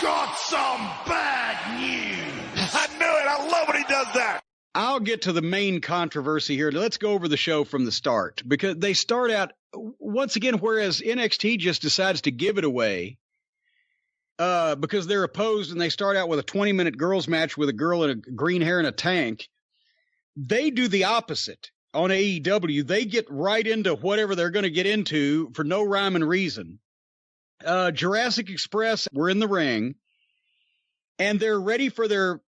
got some bad news. I knew it. I love when he does that. I'll get to the main controversy here. Let's go over the show from the start, because they start out once again, whereas NXT just decides to give it away because they're opposed, and they start out with a 20-minute girls match with a girl in a green hair and a tank. They do the opposite on AEW. They get right into whatever they're going to get into for no rhyme and reason. Jurassic Express were in the ring, and they're ready for their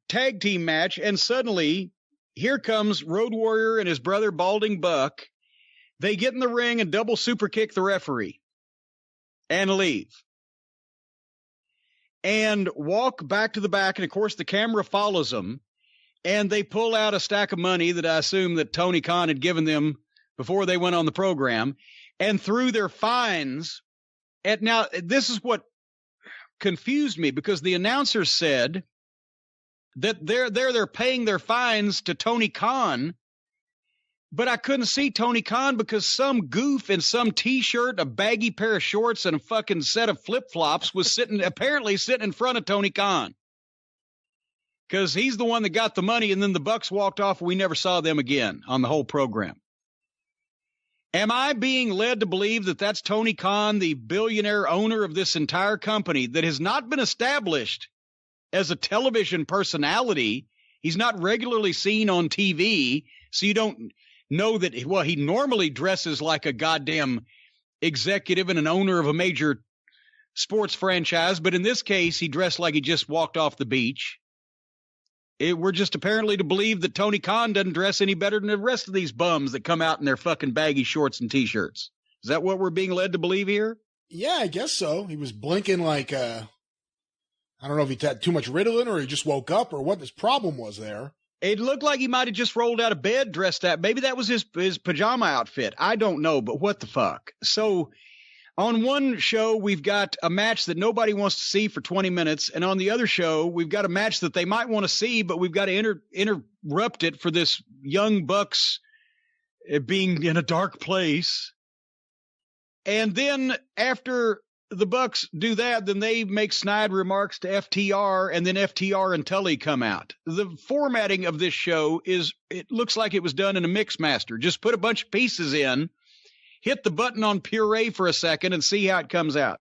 tag team match, and suddenly here comes Road Warrior and his brother Balding Buck. They get in the ring and double super kick the referee and leave and walk back to the back, and of course the camera follows them, and they pull out a stack of money that I assume that Tony Khan had given them before they went on the program, and threw their fines at. Now this is what confused me, because the announcer said that they're paying their fines to Tony Khan, but I couldn't see Tony Khan because some goof in some T-shirt, a baggy pair of shorts, and a fucking set of flip-flops was apparently sitting in front of Tony Khan, because he's the one that got the money, and then the Bucks walked off. We never saw them again on the whole program. Am I being led to believe that that's Tony Khan, the billionaire owner of this entire company that has not been established as a television personality? He's not regularly seen on TV, so you don't know that. Well, he normally dresses like a goddamn executive and an owner of a major sports franchise, but in this case, he dressed like he just walked off the beach. We're just apparently to believe that Tony Khan doesn't dress any better than the rest of these bums that come out in their fucking baggy shorts and T-shirts. Is that what we're being led to believe here? Yeah, I guess so. He was blinking like, I don't know if he had too much Ritalin or he just woke up or what his problem was there. It looked like he might have just rolled out of bed dressed up. Maybe that was his pajama outfit. I don't know, but what the fuck? So on one show, we've got a match that nobody wants to see for 20 minutes. And on the other show, we've got a match that they might want to see, but we've got to interrupt it for this young Bucks being in a dark place. And then after the Bucks do that, then they make snide remarks to FTR, and then FTR and Tully come out. The formatting of this show it looks like it was done in a mix master. Just put a bunch of pieces in, hit the button on puree for a second, and see how it comes out.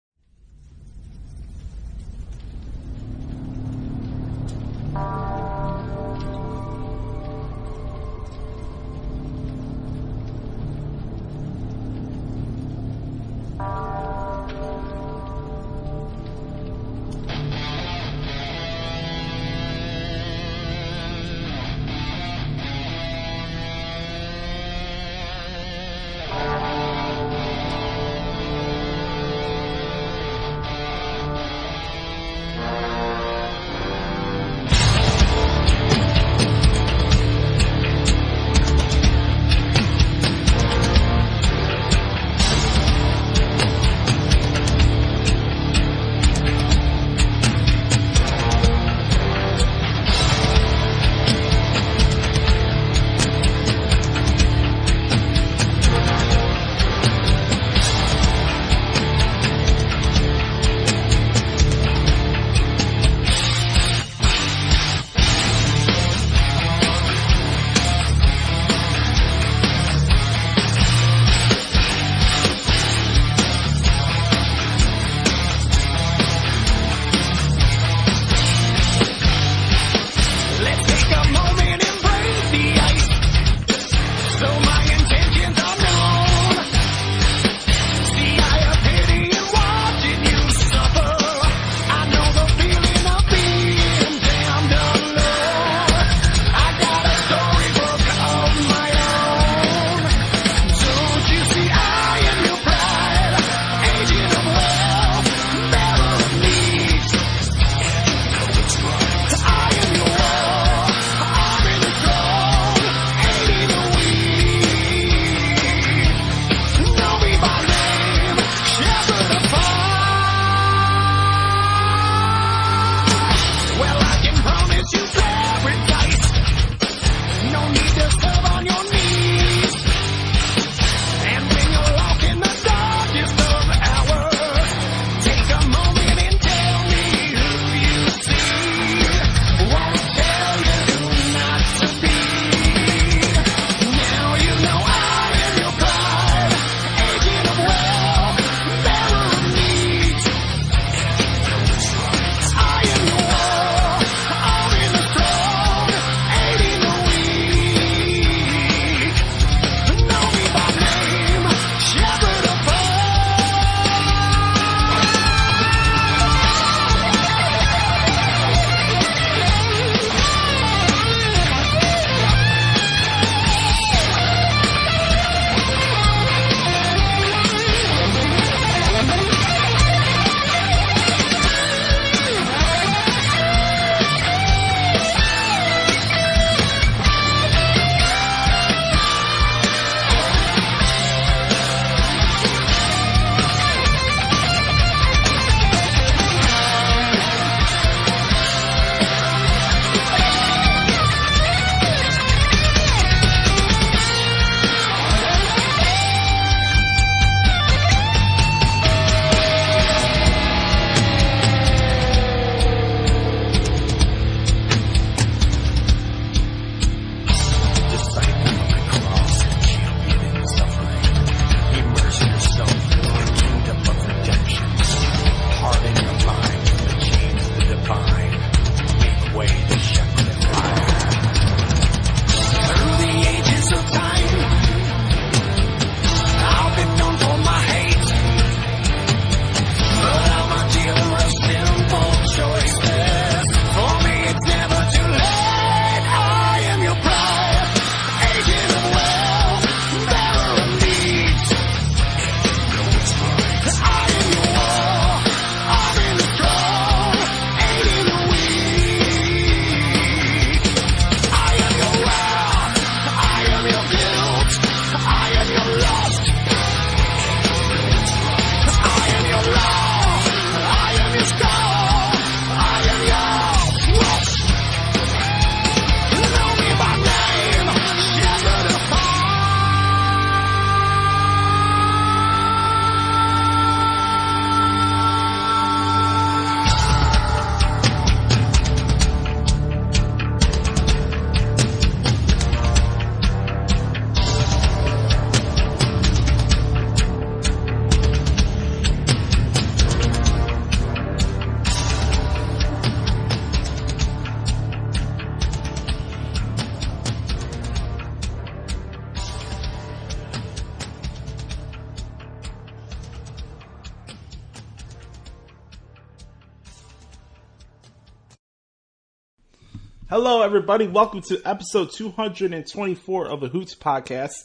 Hello, everybody. Welcome to episode 224 of the Hoots podcast.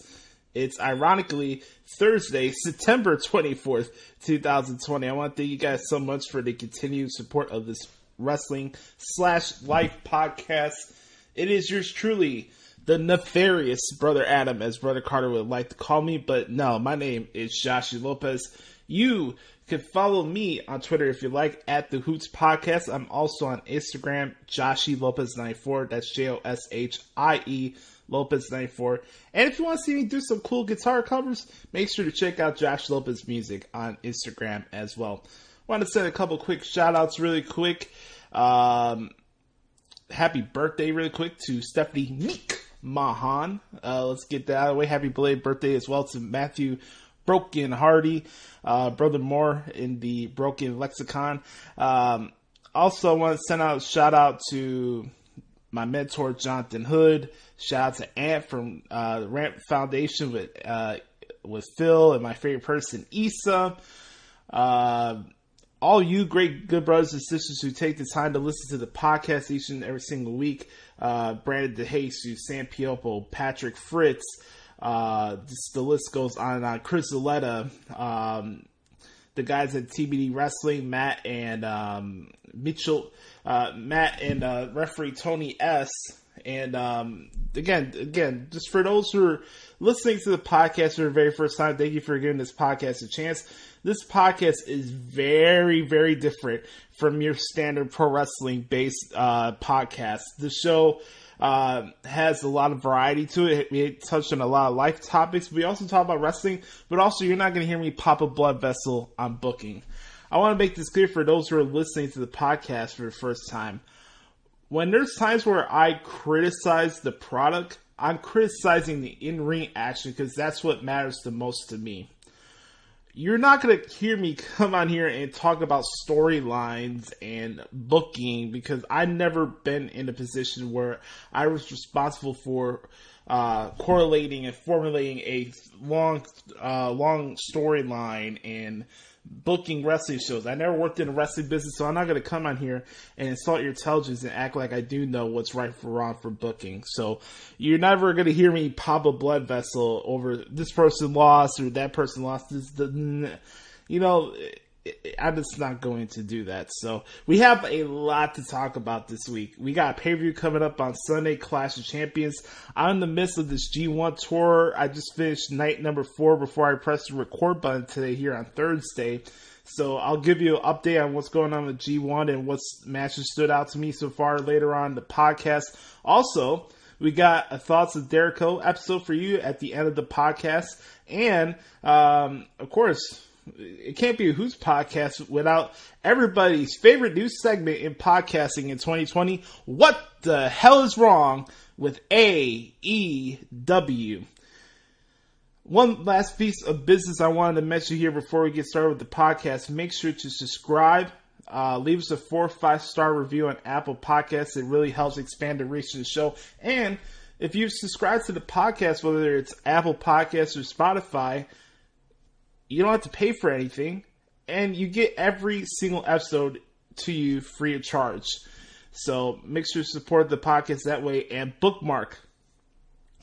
It's ironically Thursday, September 24th, 2020. I want to thank you guys so much for the continued support of this wrestling/life podcast. It is yours truly, the nefarious Brother Adam, as Brother Carter would like to call me. But no, my name is Joshie Lopez. You can follow me on Twitter if you like, at the Hoots Podcast. I'm also on Instagram, Joshie Lopez94. That's Joshie Lopez94. And if you want to see me do some cool guitar covers, make sure to check out Josh Lopez Music on Instagram as well. I want to send a couple quick shout outs really quick. Happy birthday really quick to Stephanie Meek Mahan. Let's get that out of the way. Happy belated birthday as well to Matthew Broken Hardy, Brother Moore in the Broken Lexicon. Also, I want to send out a shout out to my mentor, Jonathan Hood. Shout out to Ant from the Ramp Foundation with Phil and my favorite person, Issa. All you great good brothers and sisters who take the time to listen to the podcast each and every single week. Brandon DeJesus, Sam Piopo, Patrick Fritz. The list goes on and on. Chris Zaletta, the guys at TBD Wrestling, Matt and Mitchell, Matt and referee Tony S. And again, just for those who are listening to the podcast for the very first time, thank you for giving this podcast a chance. This podcast is very, very different from your standard pro wrestling based podcast. The show has a lot of variety to it. We touched on a lot of life topics. We also talk about wrestling, but also you're not going to hear me pop a blood vessel on booking. I want to make this clear for those who are listening to the podcast for the first time. When there's times where I criticize the product, I'm criticizing the in-ring action because that's what matters the most to me. You're not going to hear me come on here and talk about storylines and booking because I've never been in a position where I was responsible for correlating and formulating a long storyline and booking wrestling shows. I never worked in a wrestling business, so I'm not going to come on here and insult your intelligence and act like I do know what's right for wrong for booking. So you're never going to hear me pop a blood vessel over this person lost or that person lost. I'm just not going to do that. So we have a lot to talk about this week. We got a pay-per-view coming up on Sunday, Clash of Champions. I'm in the midst of this G1 tour. I just finished night number 4 before I pressed the record button today here on Thursday. So I'll give you an update on what's going on with G1 and what matches stood out to me so far later on in the podcast. Also, we got a Thoughts of Jericho episode for you at the end of the podcast. And, of course, it can't be a Hoots podcast without everybody's favorite new segment in podcasting in 2020. What the hell is wrong with AEW? One last piece of business I wanted to mention here before we get started with the podcast. Make sure to subscribe. Leave us a 4 or 5-star review on Apple Podcasts. It really helps expand the reach of the show. And if you've subscribed to the podcast, whether it's Apple Podcasts or Spotify, you don't have to pay for anything, and you get every single episode to you free of charge. So make sure to support the podcast that way and bookmark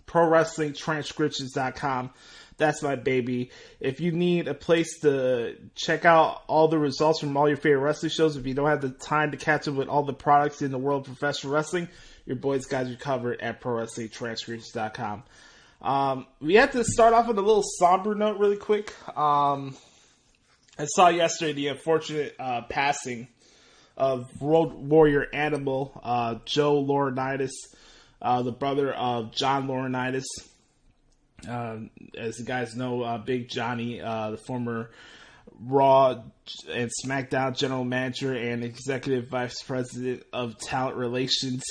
ProWrestlingTranscriptions.com. That's my baby. If you need a place to check out all the results from all your favorite wrestling shows, if you don't have the time to catch up with all the products in the world of professional wrestling, your boys guys are covered at ProWrestlingTranscriptions.com. We have to start off with a little somber note really quick. I saw yesterday the unfortunate passing of Road Warrior Animal, Joe Laurinaitis, the brother of John Laurinaitis. As you guys know, Big Johnny, the former Raw and SmackDown general manager and executive vice president of talent relations.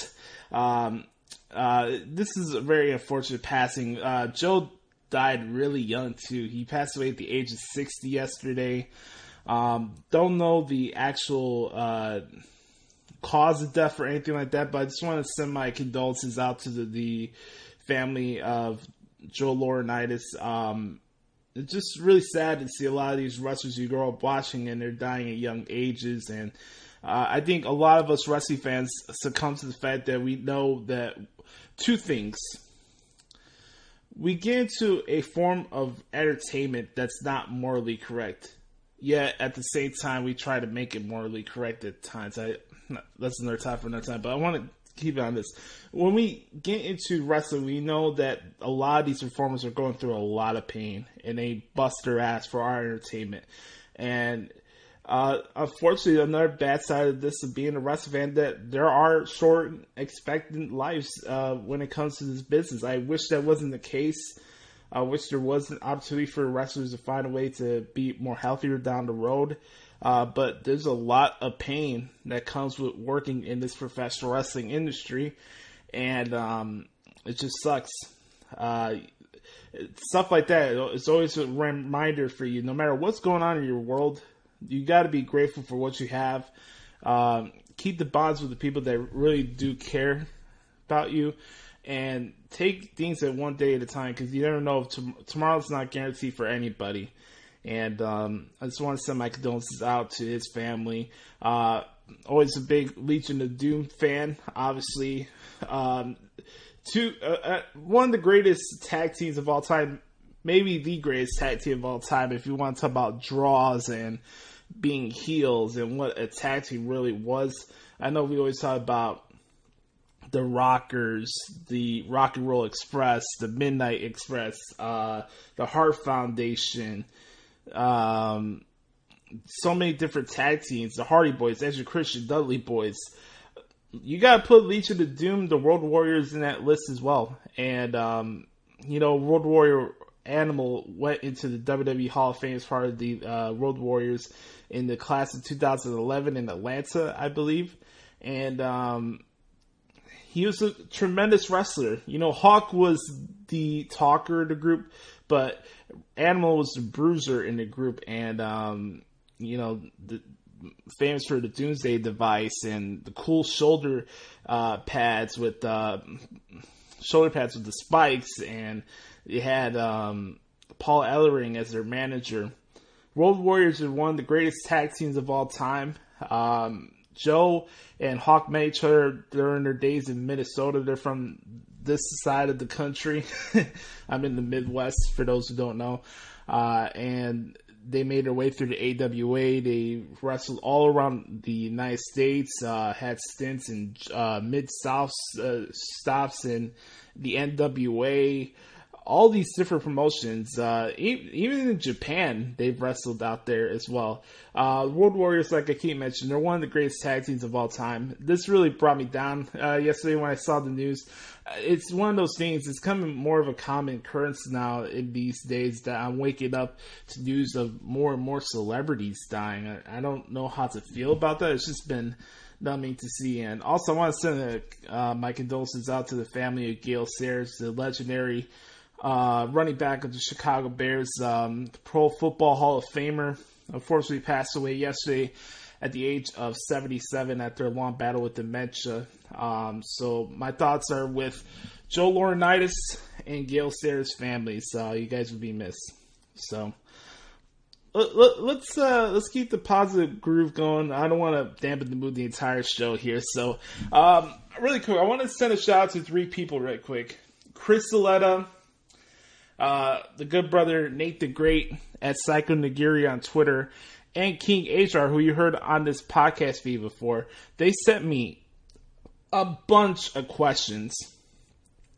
This is a very unfortunate passing. Joe died really young too. He passed away at the age of 60 yesterday. Don't know the actual cause of death or anything like that, but I just want to send my condolences out to the family of Joe Laurinaitis. it's just really sad to see a lot of these wrestlers you grow up watching and they're dying at young ages. And I think a lot of us wrestling fans succumb to the fact that we know that two things. We get into a form of entertainment that's not morally correct. Yet at the same time, we try to make it morally correct at times. That's another time for another time, but I want to keep it on this. When we get into wrestling, we know that a lot of these performers are going through a lot of pain, and they bust their ass for our entertainment. And unfortunately, another bad side of this of being a wrestling fan, that there are short, expectant lives when it comes to this business. I wish that wasn't the case. I wish there was an opportunity for wrestlers to find a way to be more healthier down the road. But there's a lot of pain that comes with working in this professional wrestling industry. And it just sucks. Stuff like that, it's always a reminder for you. No matter what's going on in your world, you got to be grateful for what you have. Keep the bonds with the people that really do care about you. And take things at one day at a time, because you never know if tomorrow's not guaranteed for anybody. And I just want to send my condolences out to his family. Always a big Legion of Doom fan, obviously. One of the greatest tag teams of all time, maybe the greatest tag team of all time, if you want to talk about draws and being heels and what a tag team really was. I know we always talk about the Rockers, the Rock and Roll Express, the Midnight Express, the Hart Foundation, so many different tag teams, the Hardy Boys, Edge and Christian, Dudley Boys. You got to put Legion of Doom, the Road Warriors in that list as well. And, Road Warrior Animal went into the WWE Hall of Fame as part of the Road Warriors in the class of 2011 in Atlanta, I believe. And, he was a tremendous wrestler. Hawk was the talker of the group, but Animal was the bruiser in the group. And, famous for the Doomsday Device and the cool shoulder pads with the spikes. And they had Paul Ellering as their manager. Road Warriors are one of the greatest tag teams of all time. Joe and Hawk met each other during their days in Minnesota. They're from this side of the country. I'm in the Midwest, for those who don't know. And they made their way through the AWA. They wrestled all around the United States, had stints in Mid-South stops in the NWA. All these different promotions, even in Japan, they've wrestled out there as well. Road Warriors, like I keep mentioning, they're one of the greatest tag teams of all time. This really brought me down yesterday when I saw the news. It's one of those things, it's becoming more of a common occurrence now in these days that I'm waking up to news of more and more celebrities dying. I don't know how to feel about that. It's just been numbing to see. And also, I want to send my condolences out to the family of Gale Sayers, the legendary running back of the Chicago Bears, Pro Football Hall of Famer. Unfortunately passed away yesterday at the age of 77 after a long battle with dementia. So my thoughts are with Joe Laurinaitis and Gale Sayers' families. You guys would be missed. So let's keep the positive groove going. I don't want to dampen the mood the entire show here. So really quick, I want to send a shout out to 3 people right quick. Chris Saletta, the good brother Nate the Great at Psycho Nagiri on Twitter, and King HR, who you heard on this podcast feed before. They sent me a bunch of questions.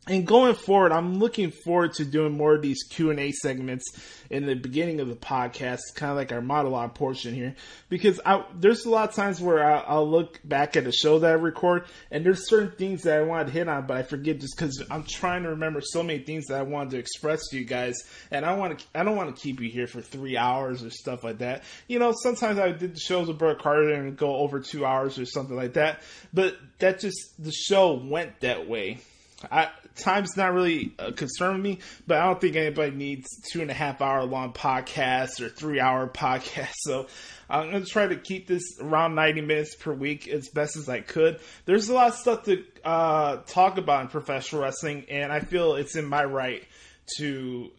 And going forward, I'm looking forward to doing more of these Q&A segments in the beginning of the podcast, kind of like our monologue portion here, because there's a lot of times where I'll look back at the show that I record, and there's certain things that I wanted to hit on, but I forget just because I'm trying to remember so many things that I wanted to express to you guys, and I don't want to keep you here for 3 hours or stuff like that. Sometimes I did the shows with Bert Carter and go over 2 hours or something like that, but the show went that way. Time's not really a concern with me, but I don't think anybody needs 2.5 hour long podcasts or 3 hour podcasts. So I'm going to try to keep this around 90 minutes per week as best as I could. There's a lot of stuff to talk about in professional wrestling, and I feel it's in my right to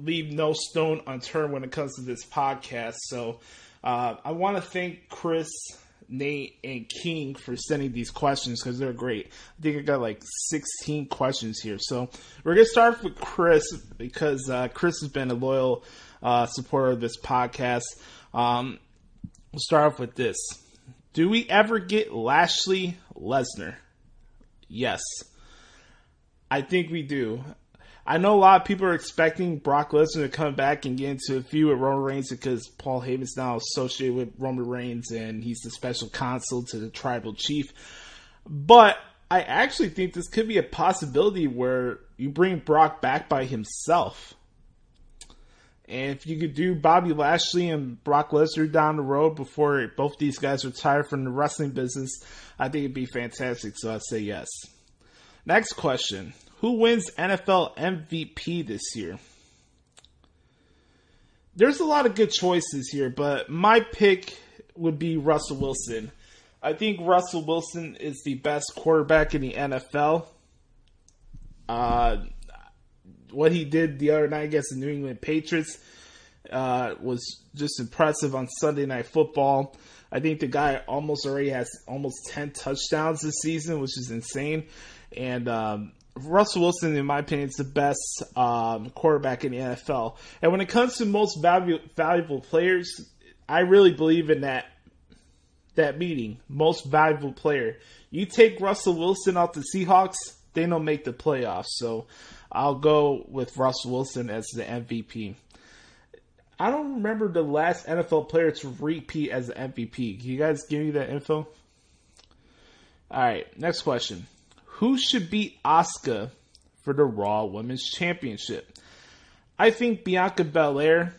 leave no stone unturned when it comes to this podcast. So I want to thank Chris, Nate, and King for sending these questions because they're great. I think I got like 16 questions here. So we're going to start off with Chris because Chris has been a loyal supporter of this podcast. We'll start off with this. Do we ever get Lashley Lesnar? Yes. I think we do. I know a lot of people are expecting Brock Lesnar to come back and get into a feud with Roman Reigns because Paul Heyman's now associated with Roman Reigns and he's the special counsel to the tribal chief. But I actually think this could be a possibility where you bring Brock back by himself. And if you could do Bobby Lashley and Brock Lesnar down the road before both these guys retire from the wrestling business, I think it'd be fantastic. So I'd say yes. Next question. Who wins NFL MVP this year? There's a lot of good choices here, but my pick would be Russell Wilson. I think Russell Wilson is the best quarterback in the NFL. What he did the other night against the New England Patriots was just impressive on Sunday Night Football. I think the guy already has 10 touchdowns this season, which is insane. And Russell Wilson, in my opinion, is the best quarterback in the NFL. And when it comes to most valuable players, I really believe in that meeting, most valuable player. You take Russell Wilson out the Seahawks, they don't make the playoffs. So I'll go with Russell Wilson as the MVP. I don't remember the last NFL player to repeat as the MVP. Can you guys give me that info? All right, next question. Who should beat Asuka for the Raw Women's Championship? I think Bianca Belair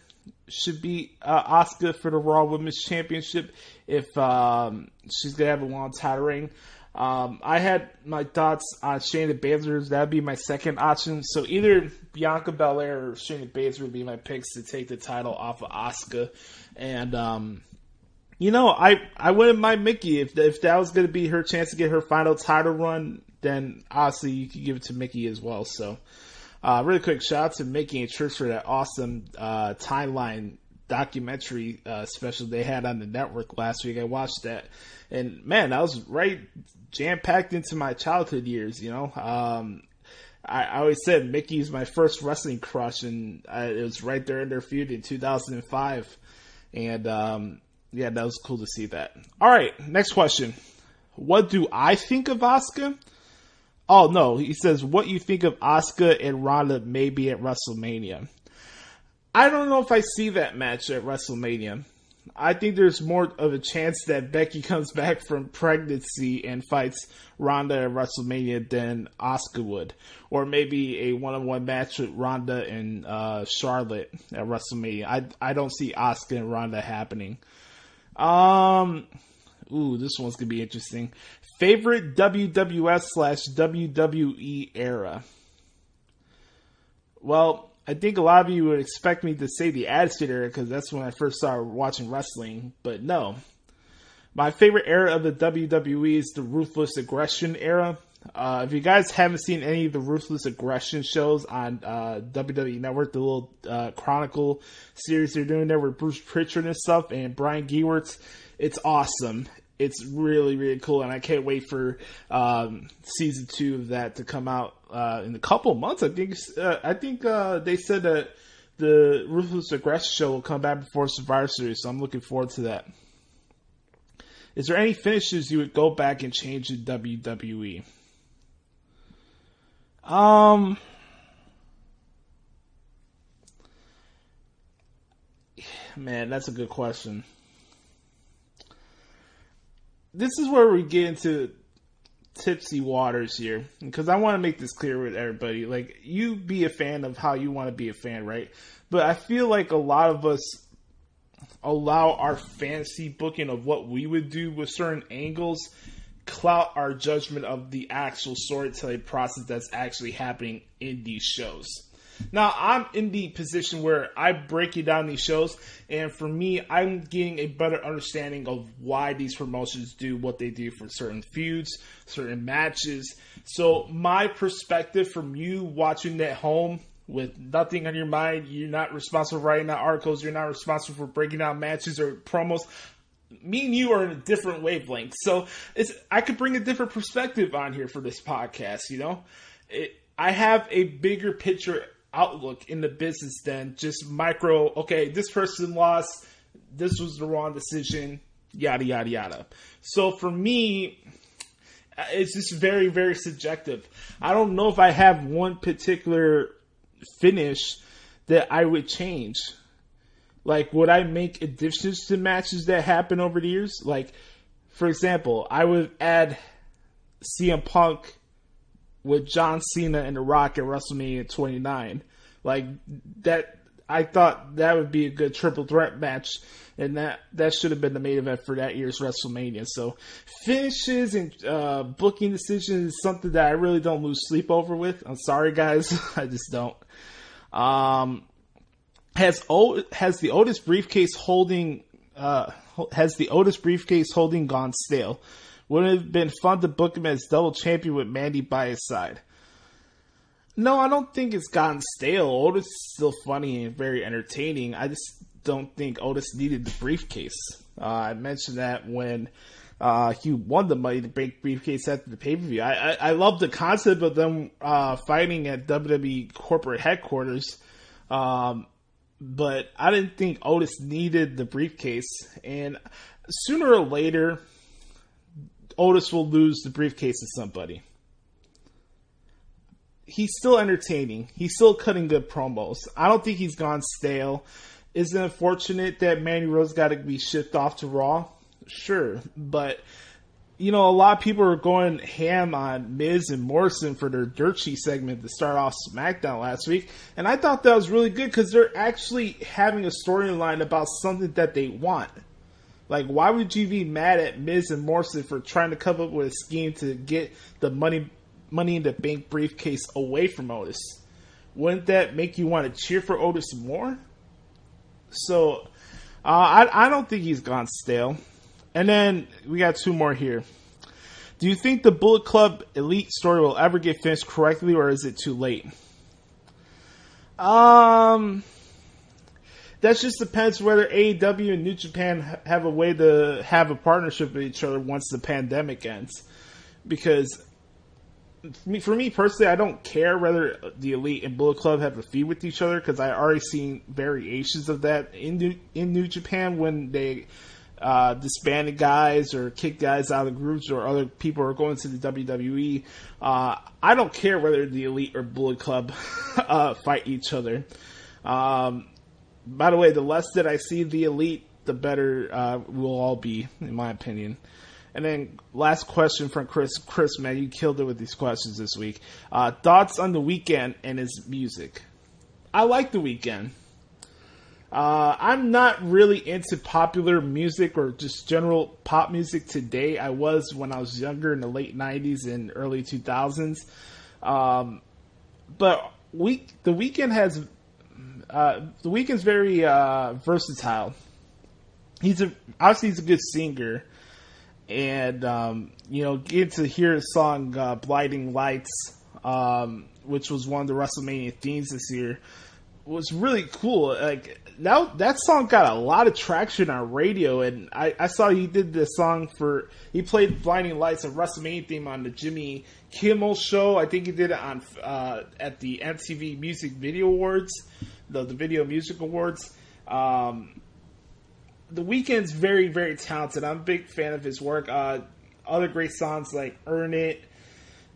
should beat Asuka for the Raw Women's Championship if she's going to have a long title reign. I had my thoughts on Shayna Baszler. That would be my second option. So either Bianca Belair or Shayna Baszler would be my picks to take the title off of Asuka. And, I wouldn't mind Mickie. If that was going to be her chance to get her final title run, then obviously you could give it to Mickie as well. So really quick shout out to Mickie and Trish for that awesome timeline documentary special they had on the network last week. I watched that. And man, that was right jam-packed into my childhood years, I always said Mickey's my first wrestling crush, and it was right there in their feud in 2005. And that was cool to see that. All right, next question. What do I think of Asuka? Oh, no, he says, what you think of Asuka and Ronda maybe at WrestleMania? I don't know if I see that match at WrestleMania. I think there's more of a chance that Becky comes back from pregnancy and fights Ronda at WrestleMania than Asuka would. Or maybe a one-on-one match with Ronda and Charlotte at WrestleMania. I don't see Asuka and Ronda happening. This one's going to be interesting. Favorite WWF/WWE era? Well, I think a lot of you would expect me to say the Attitude Era because that's when I first started watching wrestling, but no. My favorite era of the WWE is the Ruthless Aggression era. If you guys haven't seen any of the Ruthless Aggression shows on WWE Network, the little Chronicle series they're doing there with Bruce Pritchard and stuff and Brian Gewirtz, it's awesome. It's really, really cool, and I can't wait for season 2 of that to come out in a couple months. I think they said that the Ruthless Aggression show will come back before Survivor Series, so I'm looking forward to that. Is there any finishes you would go back and change in WWE? Man, that's a good question. This is where we get into tipsy waters here, because I want to make this clear with everybody. Like, you be a fan of how you want to be a fan, right? But I feel like a lot of us allow our fantasy booking of what we would do with certain angles clout our judgment of the actual storytelling process that's actually happening in these shows. Now, I'm in the position where I break it down these shows, and for me, I'm getting a better understanding of why these promotions do what they do for certain feuds, certain matches. So my perspective from you watching at home with nothing on your mind. You're not responsible for writing out articles. You're not responsible for breaking down matches or promos. Me and you are in a different wavelength. So I could bring a different perspective on here for this podcast, you know? I have a bigger picture outlook in the business than just micro, okay, this person lost, this was the wrong decision, yada, yada, yada. So for me, it's just very, very subjective. I don't know if I have one particular finish that I would change. Like, would I make additions to matches that happen over the years? Like, for example, I would add CM Punk with John Cena and The Rock at WrestleMania 29. Like, that, I thought that would be a good triple threat match, and that should have been the main event for that year's WrestleMania. So, finishes and booking decisions is something that I really don't lose sleep over with. I'm sorry, guys. I just don't. Has the Otis briefcase holding gone stale? Would it have been fun to book him as double champion with Mandy by his side? No, I don't think it's gotten stale. Otis is still funny and very entertaining. I just don't think Otis needed the briefcase. I mentioned that when he won the Money in the Bank briefcase after the pay-per-view. I love the concept of them fighting at WWE corporate headquarters. But I didn't think Otis needed the briefcase. And sooner or later, Otis will lose the briefcase to somebody. He's still entertaining. He's still cutting good promos. I don't think he's gone stale. Is it unfortunate that Mandy Rose got to be shipped off to Raw? Sure. But, you know, a lot of people are going ham on Miz and Morrison for their dirt sheet segment to start off SmackDown last week. And I thought that was really good because they're actually having a storyline about something that they want. Like, why would you be mad at Miz and Morrison for trying to come up with a scheme to get the Money in the Bank briefcase away from Otis? Wouldn't that make you want to cheer for Otis more? So, I don't think he's gone stale. And then we got two more here. Do you think the Bullet Club Elite story will ever get finished correctly, or is it too late? That just depends whether AEW and New Japan have a way to have a partnership with each other once the pandemic ends. Because for me personally, I don't care whether the Elite and Bullet Club have a feud with each other, because I already seen variations of that in New Japan when they disbanded guys or kicked guys out of groups, or other people are going to the WWE. I don't care whether the Elite or Bullet Club fight each other. By the way, the less that I see the Elite, the better we'll all be, in my opinion. And then last question from Chris. Chris, man, you killed it with these questions this week. Thoughts on The Weeknd and his music? I like The Weeknd. I'm not really into popular music or just general pop music today. I was when I was younger in the late 90s and early 2000s. But The Weeknd has... The Weeknd's very versatile. Obviously he's a good singer, and getting to hear his song "Blinding Lights," which was one of the WrestleMania themes this year, was really cool. Like that song got a lot of traction on radio, and I saw he did the song he played "Blinding Lights," a WrestleMania theme on the Jimmy Kimmel show. I think he did it on at the MTV Music Video Awards. The Video Music Awards. The Weeknd's very, very talented. I'm a big fan of his work. Other great songs like Earn It,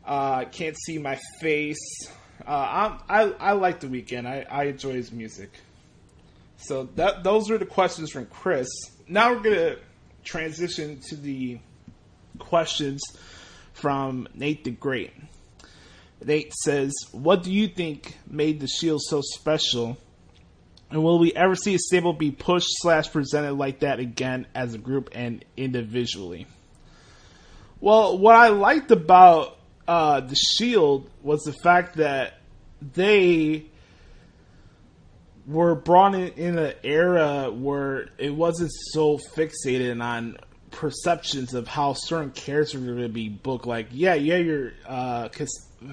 Can't See My Face. I like The Weeknd. I enjoy his music. So those are the questions from Chris. Now we're going to transition to the questions from Nate the Great. Nate says, what do you think made the Shield so special? And will we ever see a stable be pushed / presented like that again as a group and individually? Well, what I liked about the Shield was the fact that they were brought in an era where it wasn't so fixated on perceptions of how certain characters are going to be booked. Like, your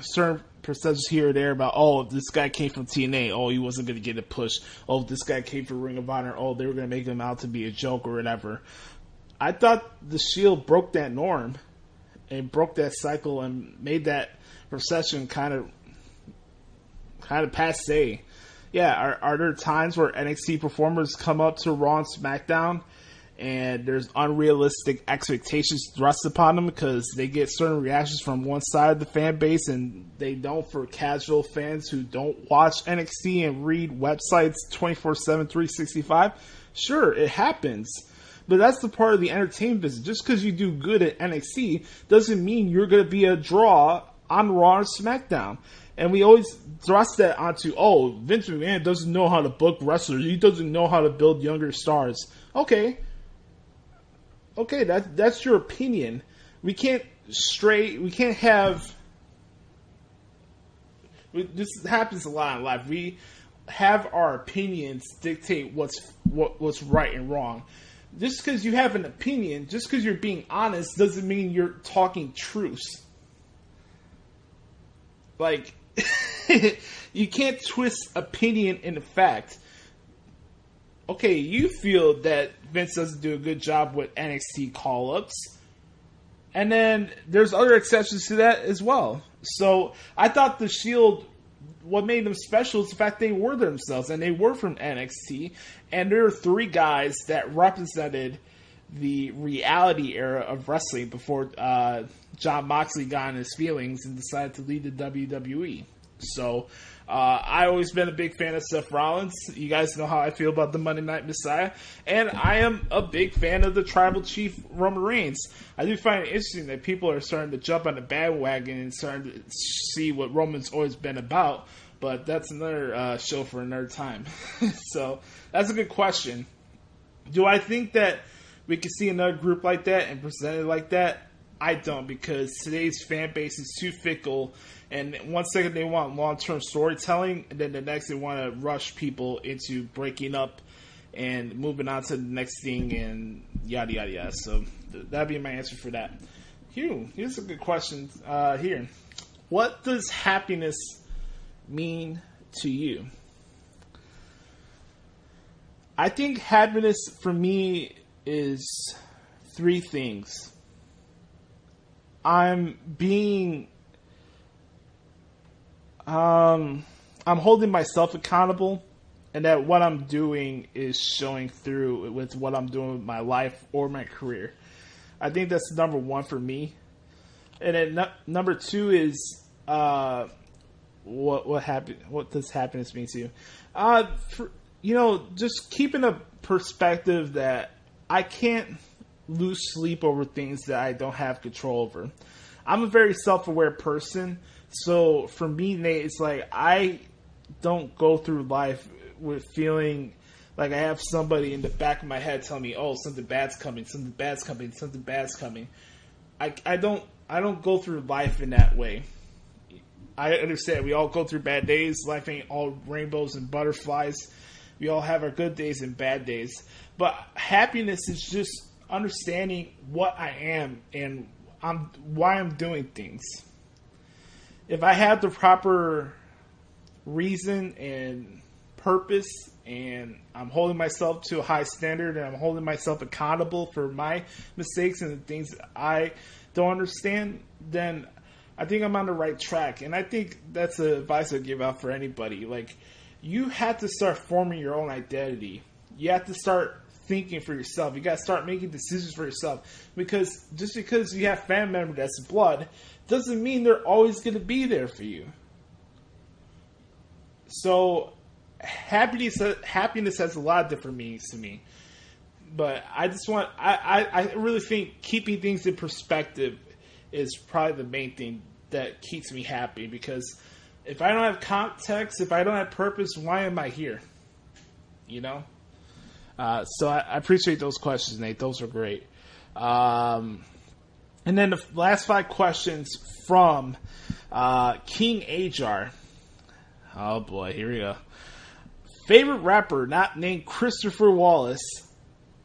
certain percentages here or there about, oh, this guy came from TNA, oh, he wasn't going to get a push, oh, this guy came from Ring of Honor, oh, they were going to make him out to be a joke or whatever. I thought the Shield broke that norm and broke that cycle and made that procession kind of passe. Yeah, are there times where NXT performers come up to Raw and SmackDown and there's unrealistic expectations thrust upon them because they get certain reactions from one side of the fan base and they don't for casual fans who don't watch NXT and read websites 24/7, 365? Sure, it happens. But that's the part of the entertainment business. Just because you do good at NXT doesn't mean you're going to be a draw on Raw or SmackDown. And we always thrust that onto, oh, Vince McMahon doesn't know how to book wrestlers. He doesn't know how to build younger stars. Okay, that's your opinion. We can't have... This happens a lot in life. We have our opinions dictate what's right and wrong. Just because you have an opinion, just because you're being honest, doesn't mean you're talking truth. Like... You can't twist opinion into fact. Okay, you feel that Vince doesn't do a good job with NXT call-ups. And then there's other exceptions to that as well. So I thought the Shield, what made them special is the fact they were themselves. And they were from NXT. And there are three guys that represented the reality era of wrestling before Jon Moxley got in his feelings and decided to leave the WWE. So, I've always been a big fan of Seth Rollins. You guys know how I feel about the Monday Night Messiah. And I am a big fan of the Tribal Chief Roman Reigns. I do find it interesting that people are starting to jump on the bandwagon and starting to see what Roman's always been about. But that's another show for another time. So, that's a good question. Do I think that we could see another group like that and present it like that? I don't, because today's fan base is too fickle. And one second they want long-term storytelling, and then the next they want to rush people into breaking up and moving on to the next thing and yada, yada, yada. So that'd be my answer for that. Here's a good question here. What does happiness mean to you? I think happiness for me is three things. I'm holding myself accountable, and that what I'm doing is showing through with what I'm doing with my life or my career. I think that's number one for me. And then number two is what does happiness mean to you? Just keeping a perspective that I can't lose sleep over things that I don't have control over. I'm a very self-aware person, so for me, Nate, it's like I don't go through life with feeling like I have somebody in the back of my head telling me, "Oh, something bad's coming, something bad's coming, something bad's coming." I don't go through life in that way. I understand we all go through bad days. Life ain't all rainbows and butterflies. We all have our good days and bad days. But happiness is just understanding what I am and why I'm doing things. If I have the proper reason and purpose, and I'm holding myself to a high standard, and I'm holding myself accountable for my mistakes and the things that I don't understand, then I think I'm on the right track. And I think that's the advice I give out for anybody. Like, you have to start forming your own identity. You have to start thinking for yourself. You got to start making decisions for yourself. Because just because you have family member that's blood doesn't mean they're always going to be there for you. So happiness has a lot of different meanings to me. But I really think keeping things in perspective is probably the main thing that keeps me happy. Because if I don't have context, if I don't have purpose, why am I here? You know? So I appreciate those questions, Nate. Those are great. And then the last 5 questions from King Ajar. Oh boy, here we go. Favorite rapper not named Christopher Wallace.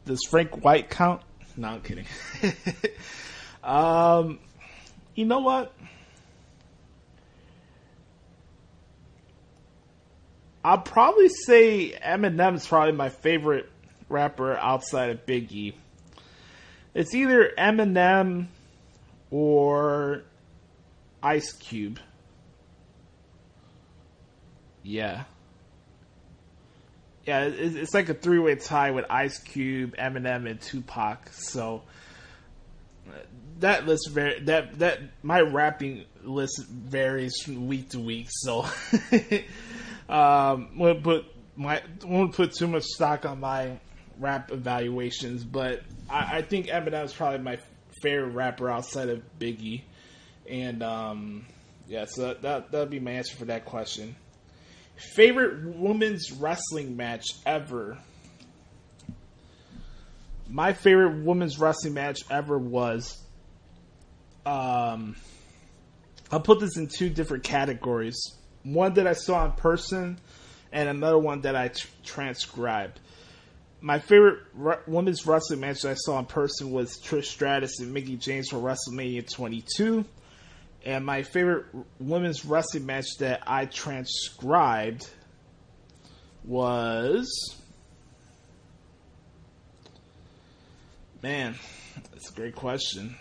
Does Frank White count? No, I'm kidding. You know what? I'll probably say Eminem's probably my favorite rapper outside of Big E. It's either Eminem or Ice Cube. Yeah. Yeah, it's like a three-way tie with Ice Cube, Eminem, and Tupac. So that list my rapping list varies from week to week. So won't put too much stock on my rap evaluations, but I think Eminem is probably my favorite rapper outside of Biggie, and so that'd be my answer for that question. Favorite women's wrestling match ever. My favorite women's wrestling match ever was, I'll put this in two different categories. One that I saw in person and another one that I transcribed. My favorite women's wrestling match that I saw in person was Trish Stratus and Mickie James for WrestleMania 22. And my favorite women's wrestling match that I transcribed was... Man, that's a great question.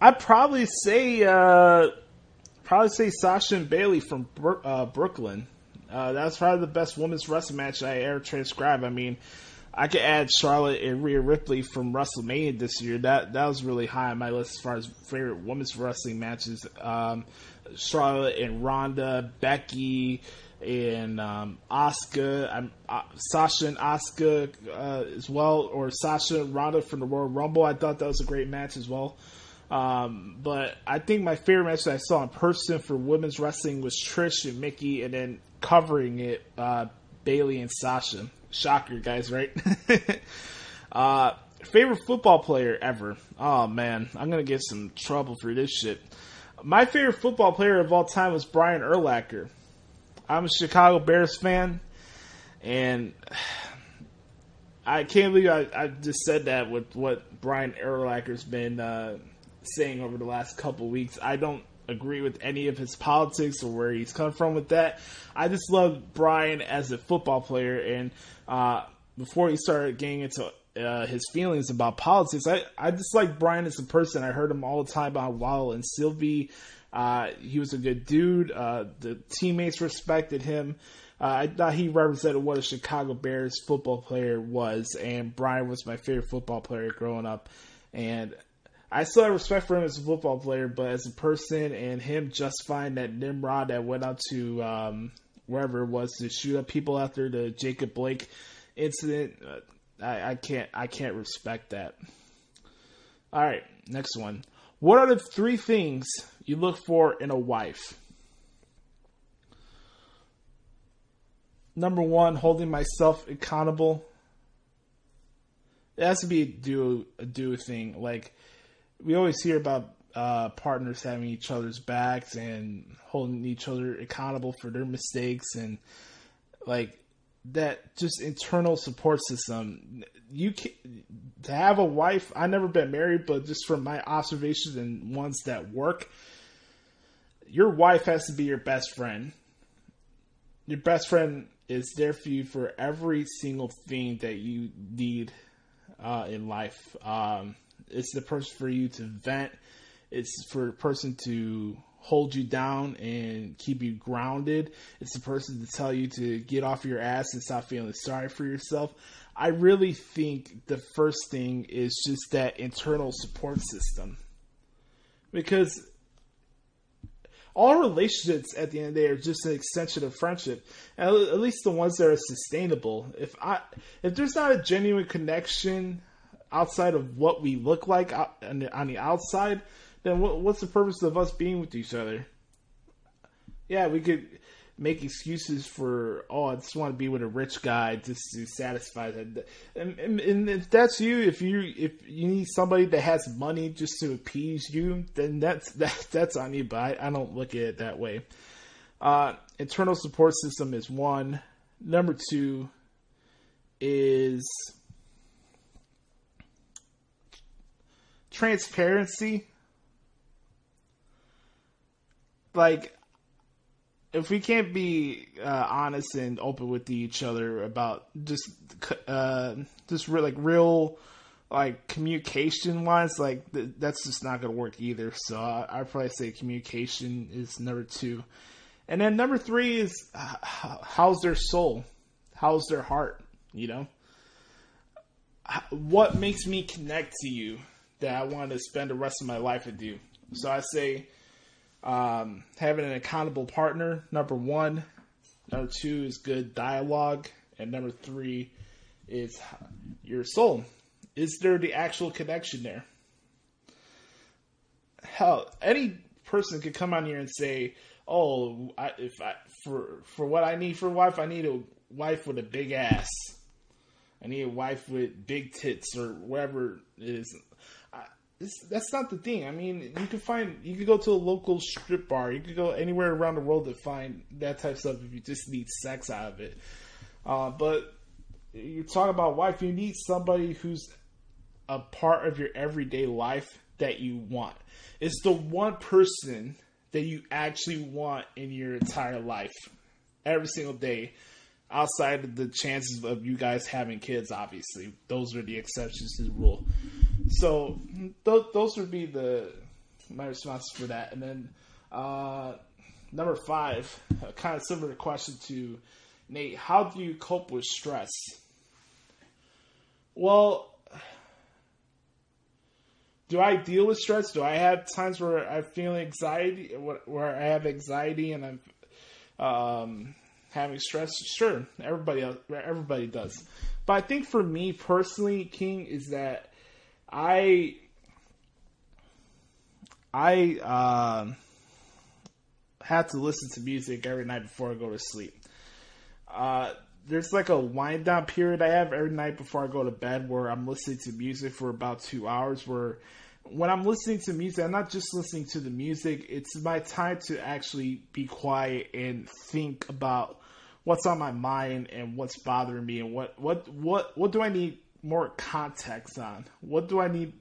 I'd probably say Sasha and Bayley from Brooklyn. That's probably the best women's wrestling match I ever transcribed. I mean, I could add Charlotte and Rhea Ripley from WrestleMania this year. That was really high on my list as far as favorite women's wrestling matches. Charlotte and Ronda, Becky and Asuka, Sasha and Asuka as well, or Sasha and Ronda from the Royal Rumble. I thought that was a great match as well. But I think my favorite match that I saw in person for women's wrestling was Trish and Mickie, and then covering it, Bayley and Sasha. Shocker, guys, right? Favorite football player ever. Oh, man. I'm going to get some trouble for this shit. My favorite football player of all time was Brian Urlacher. I'm a Chicago Bears fan, and I can't believe I just said that with what Brian Urlacher's been saying over the last couple weeks. I don't agree with any of his politics or where he's come from with that. I just love Brian as a football player, and before he started getting into his feelings about politics, I just like Brian as a person. I heard him all the time about Waddle and Sylvie. He was a good dude. The teammates respected him. I thought he represented what a Chicago Bears football player was, and Brian was my favorite football player growing up. And I still have respect for him as a football player, but as a person, and him justifying that Nimrod that went out to wherever it was to shoot up people after the Jacob Blake incident, I can't respect that. All right, next one. What are the three things you look for in a wife? Number one, holding myself accountable. It has to be a do thing. Like, we always hear about partners having each other's backs and holding each other accountable for their mistakes, and like that just internal support system. To have a wife, I've never been married, but just from my observations and ones that work, your wife has to be your best friend. Your best friend is there for you for every single thing that you need in life. It's the person for you to vent. It's for a person to hold you down and keep you grounded. It's the person to tell you to get off your ass and stop feeling sorry for yourself. I really think the first thing is just that internal support system. Because all relationships at the end of the day are just an extension of friendship. At least the ones that are sustainable. If there's not a genuine connection outside of what we look like on the outside, then what's the purpose of us being with each other? Yeah, we could make excuses for, I just want to be with a rich guy just to satisfy that. And if that's you, if you need somebody that has money just to appease you, then that's on you. But I don't look at it that way. Internal support system is one. Number two is transparency. Like, if we can't be honest and open with each other about just real communication wise, that's just not gonna work either. So I'd probably say communication is number 2, and then number 3 is how's their soul, how's their heart. You know, what makes me connect to you that I want to spend the rest of my life with you. So I say having an accountable partner, number 1. Number 2 is good dialogue. And number 3 is your soul. Is there the actual connection there? Hell, any person could come on here and say, oh, for what I need for a wife, I need a wife with a big ass. I need a wife with big tits or whatever it is. That's not the thing. I mean, you could go to a local strip bar. You could go anywhere around the world to find that type of stuff if you just need sex out of it. But you talk about wife, you need somebody who's a part of your everyday life that you want. It's the one person that you actually want in your entire life, every single day, outside of the chances of you guys having kids, obviously. Those are the exceptions to the rule. So those would be my responses for that. And then number 5, kind of similar question to Nate. How do you cope with stress? Well, do I deal with stress? Do I have times where I feel anxiety, where I have anxiety and I'm having stress? Sure, everybody does. But I think for me personally, King, is that I have to listen to music every night before I go to sleep. There's like a wind down period I have every night before I go to bed where I'm listening to music for about 2 hours, where when I'm listening to music, I'm not just listening to the music, it's my time to actually be quiet and think about what's on my mind and what's bothering me and what do I need more context on? What do I need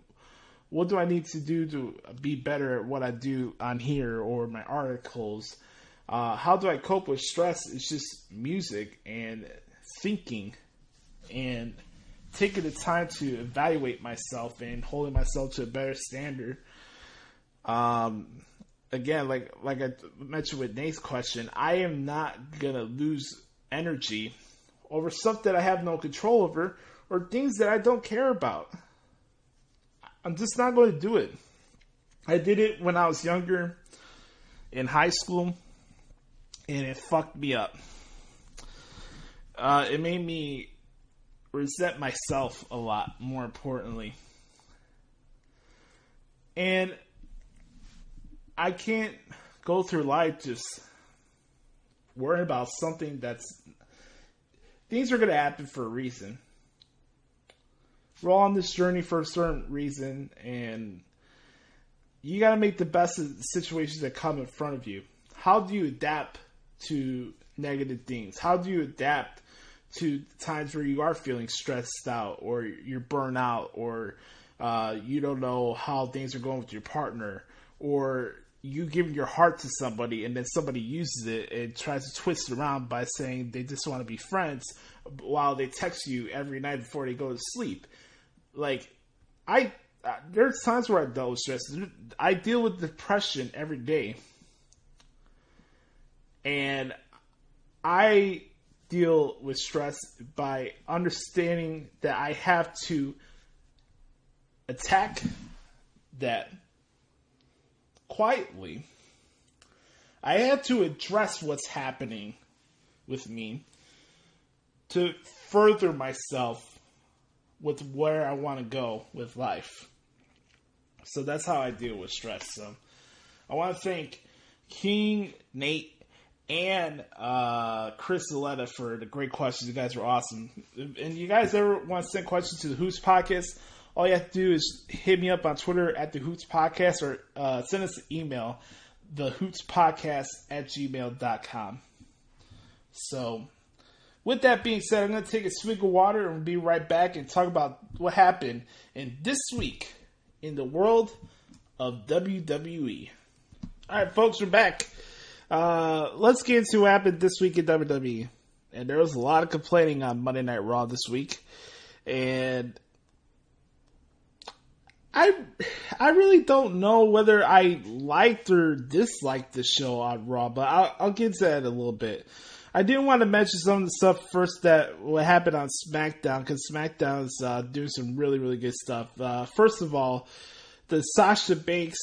to do to be better at what I do on here or my articles? How do I cope with stress? It's just music and thinking and taking the time to evaluate myself and holding myself to a better standard. Again, like I mentioned with Nate's question, I am not gonna lose energy over stuff that I have no control over or things that I don't care about. I'm just not going to do it. I did it when I was younger in high school, and it fucked me up. It made me resent myself a lot, more importantly. And I can't go through life just worrying about something things are going to happen for a reason. We're all on this journey for a certain reason, and you got to make the best of the situations that come in front of you. How do you adapt to negative things? How do you adapt to times where you are feeling stressed out or you're burnt out or you don't know how things are going with your partner, or you give your heart to somebody and then somebody uses it and tries to twist it around by saying they just want to be friends while they text you every night before they go to sleep. Like, there's times where I deal with stress. I deal with depression every day. And I deal with stress by understanding that I have to attack that quietly. I had to address what's happening with me to further myself with where I want to go with life. So that's how I deal with stress. So I want to thank King, Nate, and Chris Zaletta for the great questions. You guys were awesome. And you guys ever want to send questions to the Hoots Podcast, all you have to do is hit me up on Twitter at the Hoots Podcast or send us an email, thehootspodcast@gmail.com. So with that being said, I'm going to take a swig of water and we'll be right back and talk about what happened in this week in the world of WWE. All right, folks, we're back. Let's get into what happened this week in WWE. And there was a lot of complaining on Monday Night Raw this week. And I really don't know whether I liked or disliked the show on Raw, but I'll get to that in a little bit. I did want to mention some of the stuff first what happened on SmackDown, because SmackDown's doing some really, really good stuff. First of all, the Sasha Banks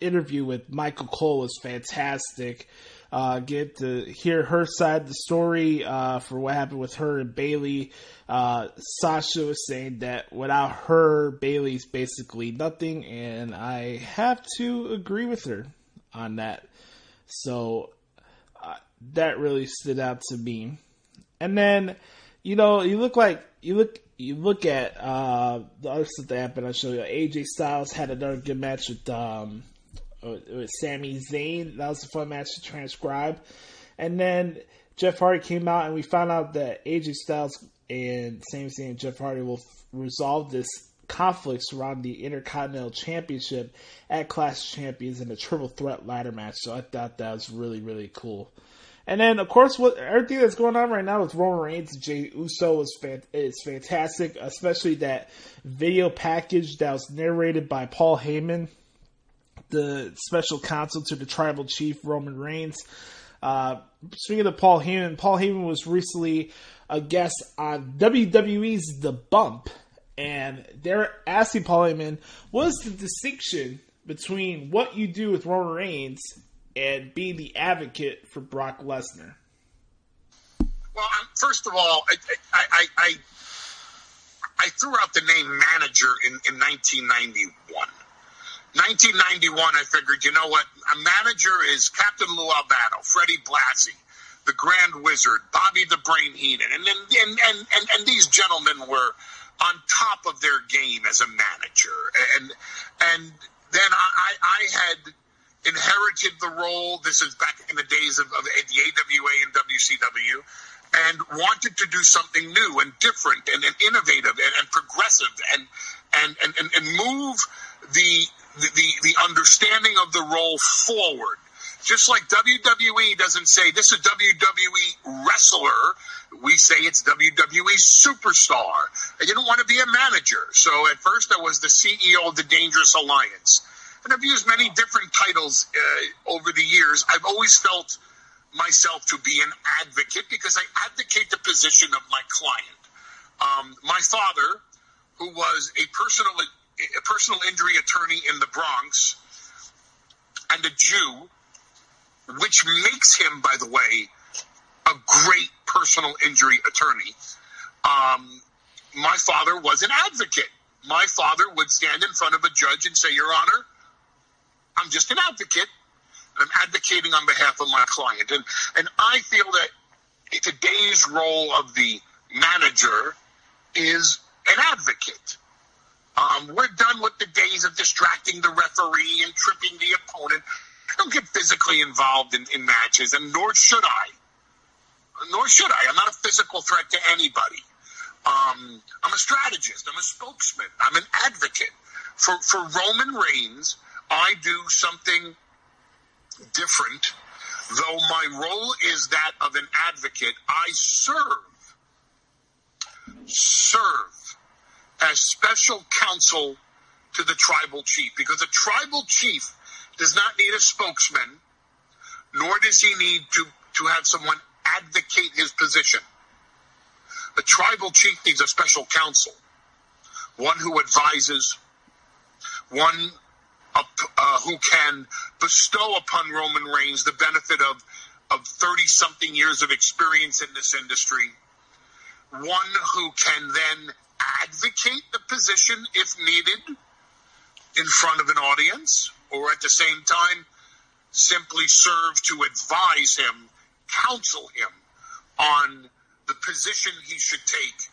interview with Michael Cole was fantastic. Get to hear her side of the story for what happened with her and Bayley. Sasha was saying that without her, Bayley's basically nothing, and I have to agree with her on that. So that really stood out to me. And then, you look at the other stuff that happened. I'll show you. AJ Styles had another good match with Sami Zayn. That was a fun match to transcribe. And then Jeff Hardy came out, and we found out that AJ Styles and Sami Zayn and Jeff Hardy will resolve this conflict surrounding the Intercontinental Championship at Clash of Champions in a triple threat ladder match. So I thought that was really, really cool. And then, of course, everything that's going on right now with Roman Reigns and Jey Uso is fantastic, especially that video package that was narrated by Paul Heyman, the special counsel to the tribal chief, Roman Reigns. Speaking of Paul Heyman was recently a guest on WWE's The Bump, and they're asking Paul Heyman, what's the distinction between what you do with Roman Reigns and being the advocate for Brock Lesnar? Well, first of all, I threw out the name manager in 1991. 1991, I figured, you know what? A manager is Captain Lou Albano, Freddie Blassie, the Grand Wizard, Bobby the Brain Heenan, and these gentlemen were on top of their game as a manager. And then I had inherited the role. This is back in the days of the AWA and WCW, and wanted to do something new and different and innovative and progressive and move the understanding of the role forward. Just like WWE doesn't say this is WWE wrestler, we say it's WWE superstar. I didn't want to be a manager, so at first I was the CEO of the Dangerous Alliance. And I've used many different titles over the years. I've always felt myself to be an advocate because I advocate the position of my client. My father, who was a personal injury attorney in the Bronx and a Jew, which makes him, by the way, a great personal injury attorney. My father was an advocate. My father would stand in front of a judge and say, Your Honor, I'm just an advocate. I'm advocating on behalf of my client. And I feel that today's role of the manager is an advocate. We're done with the days of distracting the referee and tripping the opponent. I don't get physically involved in matches, and nor should I. I'm not a physical threat to anybody. I'm a strategist. I'm a spokesman. I'm an advocate. For Roman Reigns, I do something different. Though my role is that of an advocate, I serve as special counsel to the tribal chief, because a tribal chief does not need a spokesman, nor does he need to have someone advocate his position. A tribal chief needs a special counsel, one who advises, one who can bestow upon Roman Reigns the benefit of 30-something years of experience in this industry, one who can then advocate the position if needed in front of an audience, or at the same time simply serve to advise him, counsel him on the position he should take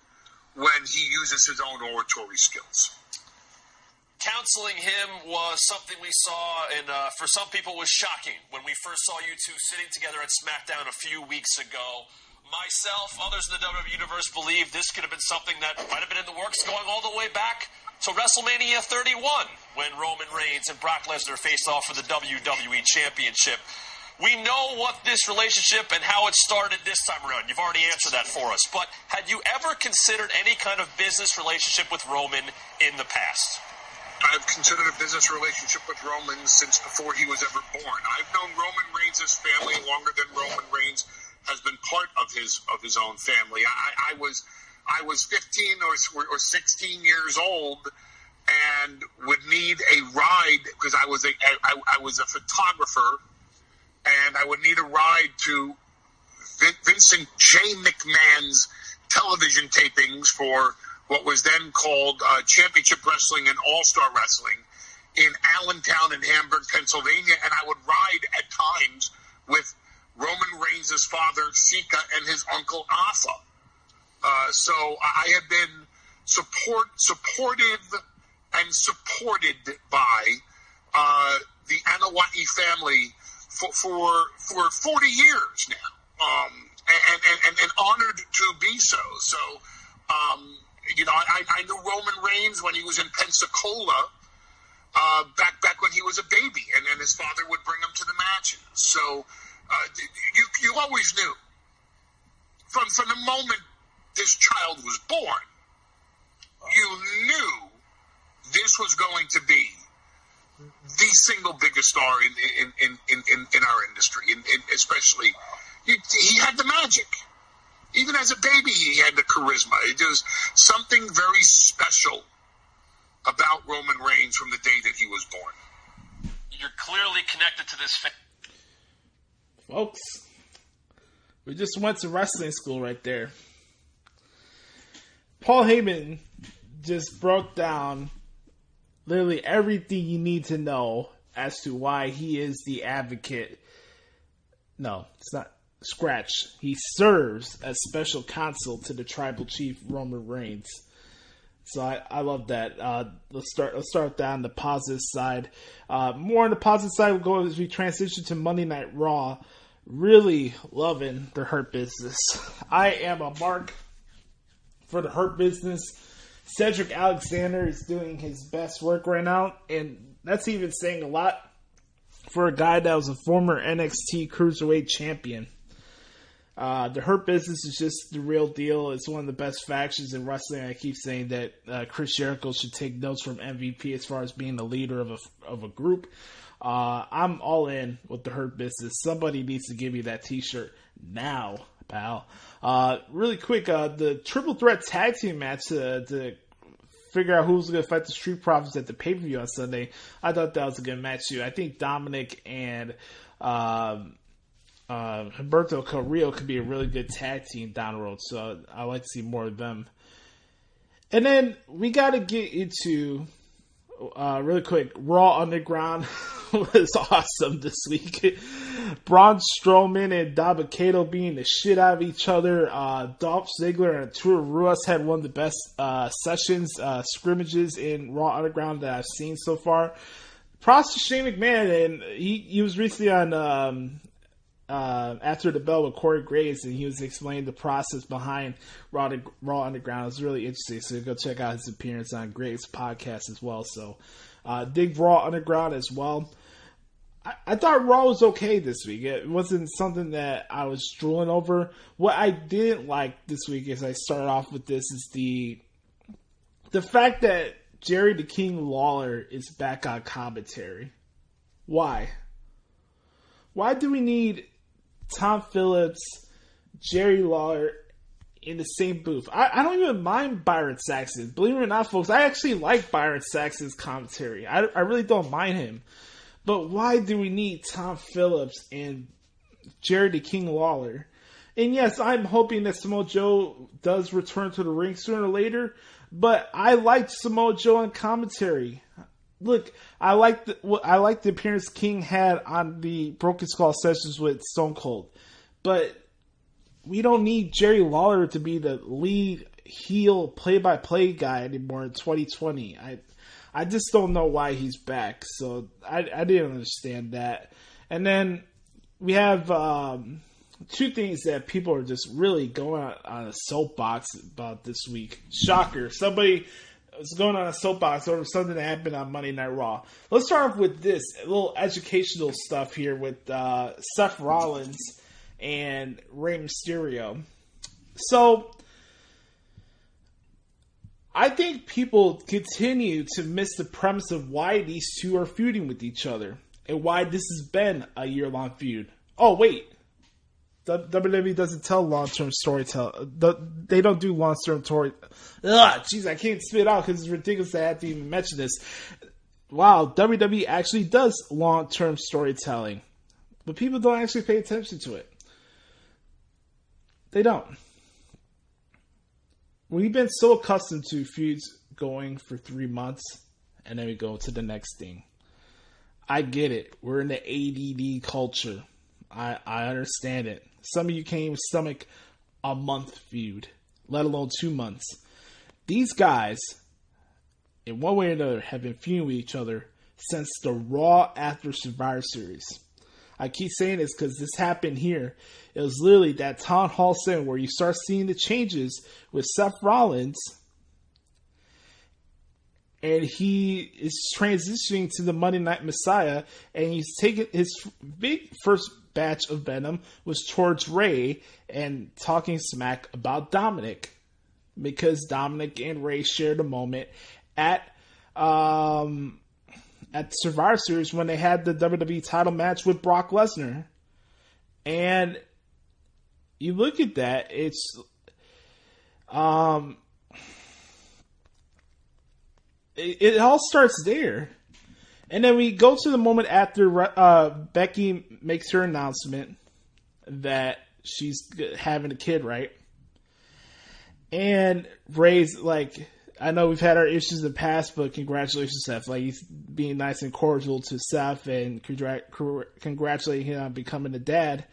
when he uses his own oratory skills. Counseling him was something we saw, and for some people was shocking when we first saw you two sitting together at SmackDown a few weeks ago. Myself, others in the WWE Universe believe this could have been something that might have been in the works going all the way back to WrestleMania 31 when Roman Reigns and Brock Lesnar faced off for the WWE Championship. We know what this relationship and how it started this time around. You've already answered that for us. But had you ever considered any kind of business relationship with Roman in the past? I've considered a business relationship with Roman since before he was ever born. I've known Roman Reigns' family longer than Roman Reigns has been part of his own family. I was 15 or 16 years old and would need a ride because I was a photographer, and I would need a ride to Vincent J. McMahon's television tapings for what was then called Championship Wrestling and All-Star Wrestling in Allentown in Hamburg, Pennsylvania, and I would ride at times with Roman Reigns' father, Sika, and his uncle, Afa. So I have been supportive and supported by the Anoa'i family for 40 years now, and honored to be so. So, I knew Roman Reigns when he was in Pensacola, back when he was a baby, and his father would bring him to the matches. So you always knew from the moment this child was born, you knew this was going to be the single biggest star in our industry, especially he had the magic. Even as a baby, he had the charisma. It was something very special about Roman Reigns from the day that he was born. You're clearly connected to this folks. We just went to wrestling school right there. Paul Heyman just broke down literally everything you need to know as to why he is the advocate. No, it's not. Scratch. He serves as special counsel to the tribal chief Roman Reigns. So I love that. Let's start down the positive side. More on the positive side we'll go as we transition to Monday Night Raw. Really loving the Hurt Business. I am a mark for the Hurt Business. Cedric Alexander is doing his best work right now, and that's even saying a lot for a guy that was a former NXT Cruiserweight champion. The Hurt Business is just the real deal. It's one of the best factions in wrestling. I keep saying that Chris Jericho should take notes from MVP as far as being the leader of a group. I'm all in with the Hurt Business. Somebody needs to give me that t-shirt now, pal. Really quick, the Triple Threat Tag Team match to figure out who's going to fight the Street Profits at the pay-per-view on Sunday. I thought that was a good match too. I think Dominic and Humberto Carrillo could be a really good tag team down the road, so I like to see more of them. And then we got to get into really quick. Raw Underground was awesome this week. Braun Strowman and Dabba-Kato beating the shit out of each other. Dolph Ziggler and Arturo Ruas had one of the best scrimmages in Raw Underground that I've seen so far. Props to Shane McMahon, and he was recently on After the Bell with Corey Graves, and he was explaining the process behind Raw Underground. It was really interesting, so go check out his appearance on Graves' podcast as well. So dig Raw Underground as well. I thought Raw was okay this week. It wasn't something that I was drooling over. What I didn't like this week, as I start off with this, is the fact that Jerry the King Lawler is back on commentary. Why? Why do we need Tom Phillips, Jerry Lawler in the same booth? I don't even mind Byron Saxton. Believe it or not, folks, I actually like Byron Saxton's commentary. I really don't mind him. But why do we need Tom Phillips and Jerry the King Lawler? And yes, I'm hoping that Samoa Joe does return to the ring sooner or later. But I liked Samoa Joe on commentary. Look, I like the appearance King had on the Broken Skull sessions with Stone Cold, but we don't need Jerry Lawler to be the lead heel play-by-play guy anymore in 2020. I just don't know why he's back, so I didn't understand that. And then we have two things that people are just really going on a soapbox about this week. Shocker! Somebody was going on a soapbox over something that happened on Monday Night Raw. Let's start off with this a little educational stuff here with Seth Rollins and Rey Mysterio. So, I think people continue to miss the premise of why these two are feuding with each other and why this has been a year-long feud. Oh, wait. WWE doesn't tell long-term storytelling. They don't do long-term story. Ugh, jeez, I can't spit out because it's ridiculous that I have to even mention this. Wow, WWE actually does long-term storytelling, but people don't actually pay attention to it. They don't. We've been so accustomed to feuds going for 3 months, and then we go to the next thing. I get it. We're in the ADD culture. I understand it. Some of you can't even stomach a month feud, let alone 2 months. These guys, in one way or another, have been feuding with each other since the Raw after Survivor Series. I keep saying this because this happened here. It was literally that Town Hall segment where you start seeing the changes with Seth Rollins, and he is transitioning to the Monday Night Messiah, and he's taking his big first batch of venom was towards Rey and talking smack about Dominic, because Dominic and Rey shared a moment at Survivor Series when they had the WWE title match with Brock Lesnar. And you look at that, it's it all starts there. And then we go to the moment after Becky makes her announcement that she's having a kid, right? And Rey's like, I know we've had our issues in the past, but congratulations, Seth. Like, he's being nice and cordial to Seth and congratulating him on becoming a dad.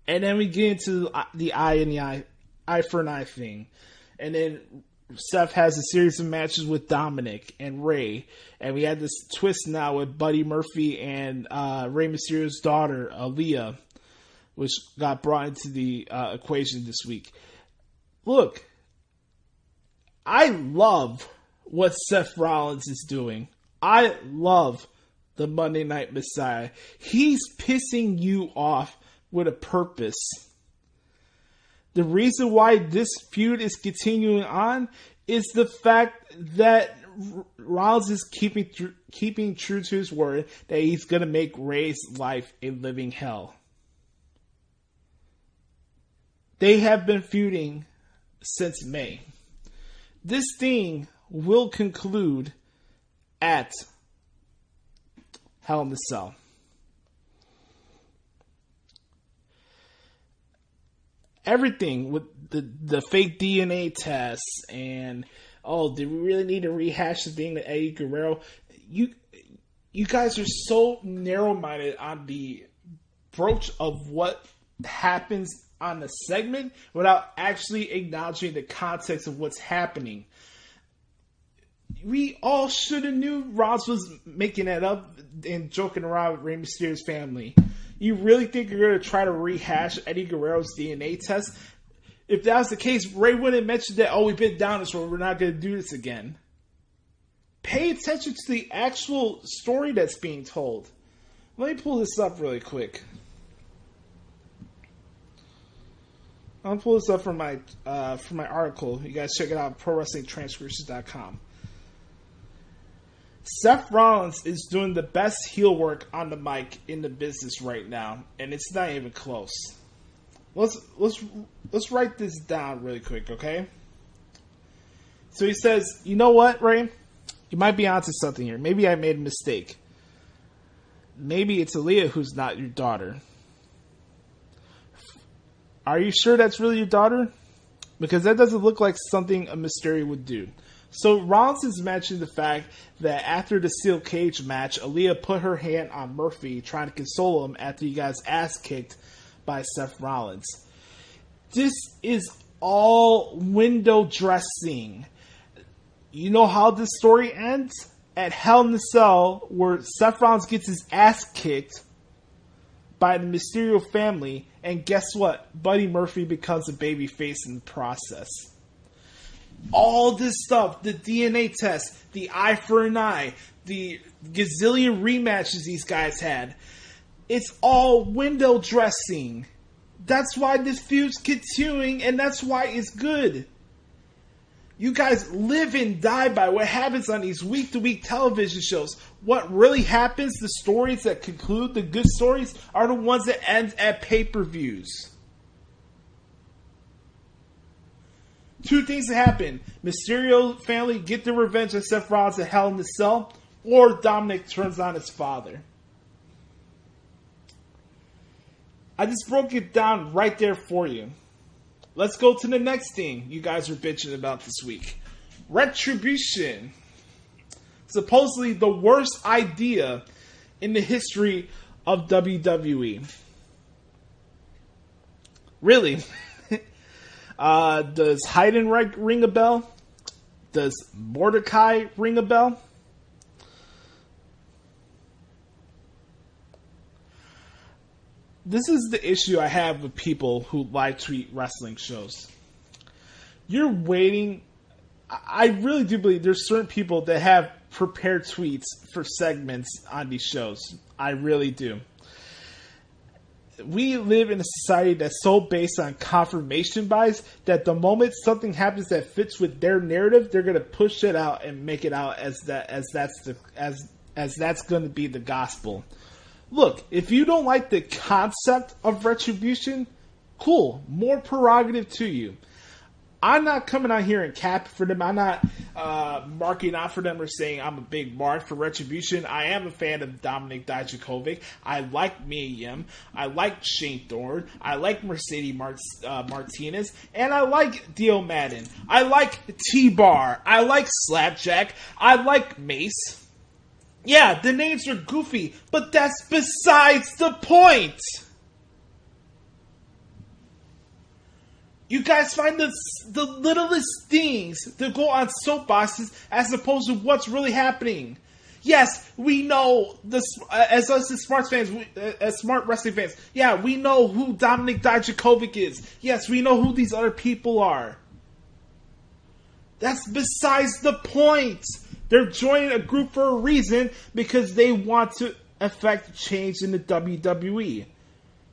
And then we get into the eye for an eye thing. And then Seth has a series of matches with Dominic and Rey, and we had this twist now with Buddy Murphy and Rey Mysterio's daughter, Aaliyah, which got brought into the equation this week. Look, I love what Seth Rollins is doing. I love the Monday Night Messiah. He's pissing you off with a purpose. The reason why this feud is continuing on is the fact that Rollins is keeping true to his word that he's going to make Rey's life a living hell. They have been feuding since May. This thing will conclude at Hell in the Cell. Everything with the fake DNA tests and, oh, did we really need to rehash the thing to Eddie Guerrero? You guys are so narrow-minded on the approach of what happens on the segment without actually acknowledging the context of what's happening. We all should have knew Ross was making that up and joking around with Rey Mysterio's family. You really think you're going to try to rehash Eddie Guerrero's DNA test? If that was the case, Rey wouldn't mention that, oh, we've been down this road, we're not going to do this again. Pay attention to the actual story that's being told. Let me pull this up really quick. I'll pull this up from my article. You guys check it out, ProWrestlingTranscriptions.com. Seth Rollins is doing the best heel work on the mic in the business right now, and it's not even close. Let's write this down really quick, okay? So he says, you know what, Rey? You might be onto something here. Maybe I made a mistake. Maybe it's Aaliyah who's not your daughter. Are you sure that's really your daughter? Because that doesn't look like something a Mysterio would do. So Rollins has mentioned the fact that after the steel cage match, Aaliyah put her hand on Murphy trying to console him after he got his ass kicked by Seth Rollins. This is all window dressing. You know how this story ends? At Hell in the Cell, where Seth Rollins gets his ass kicked by the Mysterio family, and guess what? Buddy Murphy becomes a babyface in the process. All this stuff, the DNA test, the eye for an eye, the gazillion rematches these guys had, it's all window dressing. That's why this feud's continuing, and that's why it's good. You guys live and die by what happens on these week-to-week television shows. What really happens, the stories that conclude, the good stories, are the ones that end at pay-per-views. Two things that happen. Mysterio family get their revenge on Seth Rollins at Hell in the Cell, or Dominic turns on his father. I just broke it down right there for you. Let's go to the next thing you guys are bitching about this week. Retribution. Supposedly the worst idea in the history of WWE. Really? Does Hayden ring a bell? Does Mordecai ring a bell? This is the issue I have with people who live tweet wrestling shows. You're waiting. I really do believe there's certain people that have prepared tweets for segments on these shows. I really do. We live in a society that's so based on confirmation bias that the moment something happens that fits with their narrative, they're going to push it out and make it out as that's going to be the gospel. Look, if you don't like the concept of retribution, cool, more prerogative to you. I'm not coming out here and capping for them. I'm not marking out for them or saying I'm a big mark for retribution. I am a fan of Dominik Dijakovic. I like Mia Yim. I like Shane Thorne. I like Mercedes Martinez. And I like Dio Madden. I like T-Bar. I like Slapjack. I like Mace. Yeah, the names are goofy, but that's besides the point. You guys find the littlest things to go on soapboxes as opposed to what's really happening. Yes, we know, as us as smart fans, as smart wrestling fans, yeah, we know who Dominik Dijakovic is. Yes, we know who these other people are. That's besides the point. They're joining a group for a reason because they want to affect change in the WWE.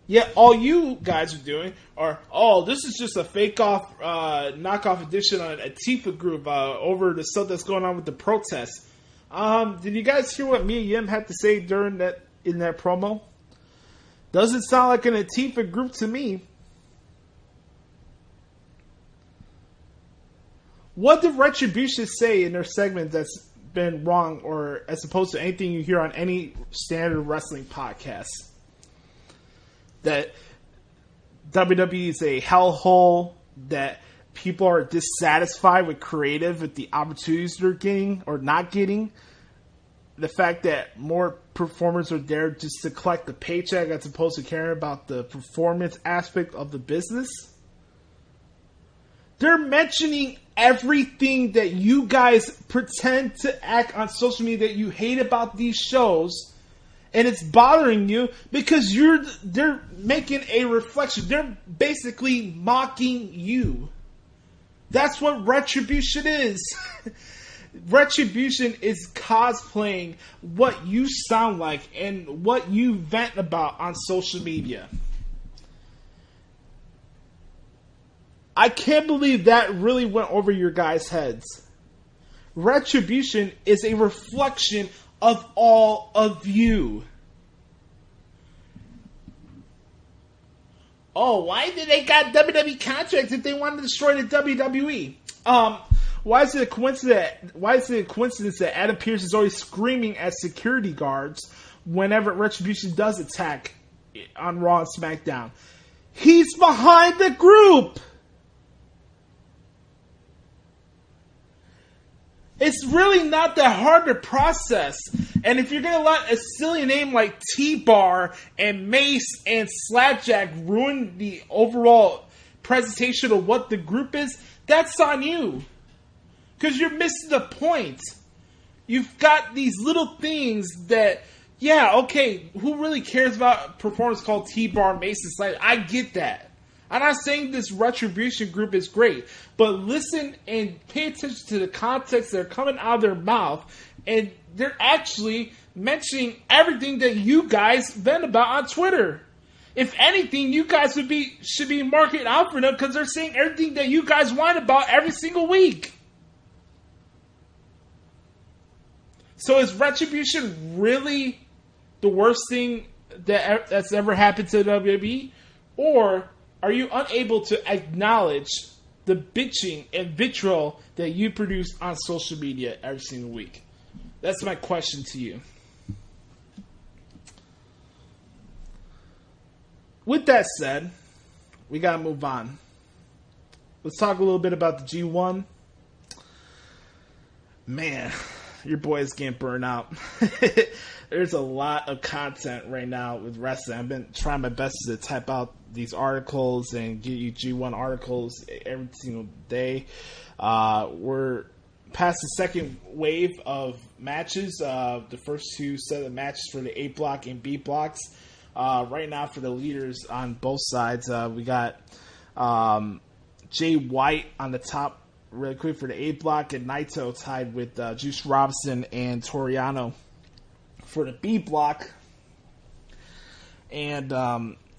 Yet all you guys are doing are, this is just a knockoff edition on a Tifa group over the stuff that's going on with the protests. Did you guys hear what Mia Yim had to say in that promo? Doesn't sound like an Antifa group to me. What did Retribution say in their segment that's been wrong, or as opposed to anything you hear on any standard wrestling podcast? That WWE is a hellhole, that people are dissatisfied with the opportunities they're getting or not getting. The fact that more performers are there just to collect the paycheck as opposed to caring about the performance aspect of the business. They're mentioning everything that you guys pretend to act on social media that you hate about these shows, and it's bothering you because they're making a reflection. They're basically mocking you. That's what Retribution is. Retribution is cosplaying what you sound like and what you vent about on social media. I can't believe that really went over your guys' heads. Retribution is a reflection of all of you. Why did they got WWE contracts if they wanted to destroy the WWE? Why is it a coincidence that Adam Pearce is always screaming at security guards whenever Retribution does attack on Raw and SmackDown? He's behind the group! It's really not that hard to process. And if you're going to let a silly name like T-Bar and Mace and Slapjack ruin the overall presentation of what the group is, that's on you. Because you're missing the point. You've got these little things that, who really cares about a performance called T-Bar, Mace, and Slapjack? I get that. I'm not saying this Retribution group is great, but listen and pay attention to the context that are coming out of their mouth, and they're actually mentioning everything that you guys vent about on Twitter. If anything, you guys should be marking out for them because they're saying everything that you guys whine about every single week. So is Retribution really the worst thing that's ever happened to WWE? Or are you unable to acknowledge the bitching and vitriol that you produce on social media every single week? That's my question to you. With that said, we got to move on. Let's talk a little bit about the G1. Man, your boy is getting burned out. There's a lot of content right now with wrestling. I've been trying my best to type out these articles and get you G1 articles every single day. We're past the second wave of matches. The first two set of matches for the A block and B blocks. Right now for the leaders on both sides, we got Jay White on the top really quick for the A block, and Naito tied with Juice Robinson and Toriano for the B block. And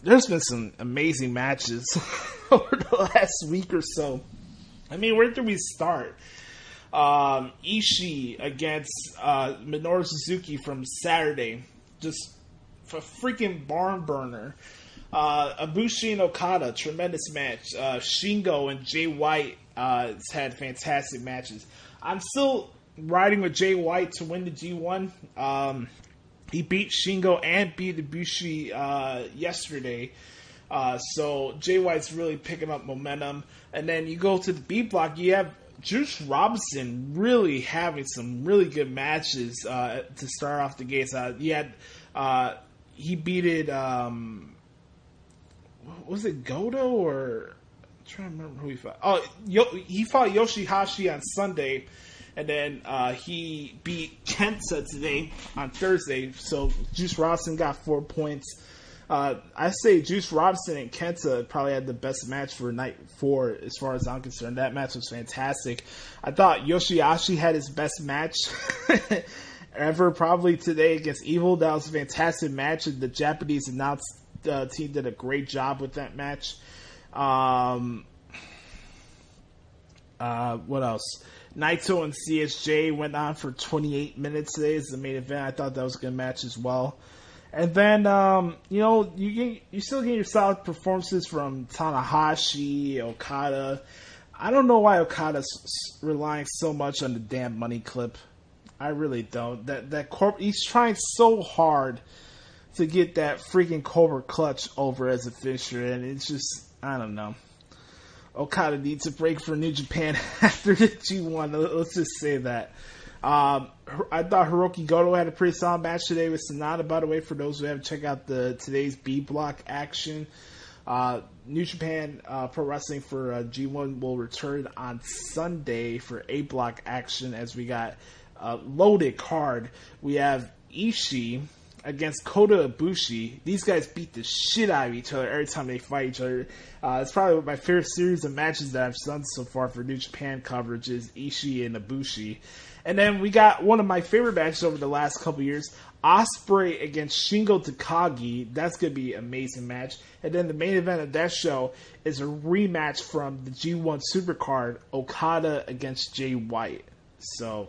there's been some amazing matches over the last week or so. I mean, where do we start? Ishii against Minoru Suzuki from Saturday. Just a freaking barn burner. Ibushi and Okada, tremendous match. Shingo and Jay White has had fantastic matches. I'm still riding with Jay White to win the G1. He beat Shingo and beat Ibushi yesterday. So Jay White's really picking up momentum. And then you go to the B block, you have Juice Robinson really having some really good matches to start off the gates. He beat it, was it Goto or... I'm trying to remember who he fought. Oh, he fought Yoshihashi on Sunday, and then he beat Kenta today on Thursday. So Juice Robinson got 4 points. I say Juice Robinson and Kenta probably had the best match for night 4 as far as I'm concerned. That match was fantastic. I thought Yoshihashi had his best match ever probably today against Evil. That was a fantastic match, and the Japanese announce team did a great job with that match. What else? Naito and CSJ went on for 28 minutes today as the main event. I thought that was a good match as well. And then, you still get your solid performances from Tanahashi, Okada. I don't know why Okada's relying so much on the damn money clip. I really don't. He's trying so hard to get that freaking Cobra Clutch over as a finisher, and it's just, I don't know. Okada needs a break for New Japan after the G1. Let's just say that. I thought Hiroki Goto had a pretty solid match today with Sonata, by the way, for those who haven't checked out today's B block action. New Japan Pro Wrestling for G1 will return on Sunday for A block action as we got a loaded card. We have Ishii against Kota Ibushi. These guys beat the shit out of each other every time they fight each other. It's probably my favorite series of matches that I've done so far for New Japan coverage is Ishii and Ibushi. And then we got one of my favorite matches over the last couple years, Ospreay against Shingo Takagi. That's going to be an amazing match. And then the main event of that show is a rematch from the G1 Supercard, Okada against Jay White. So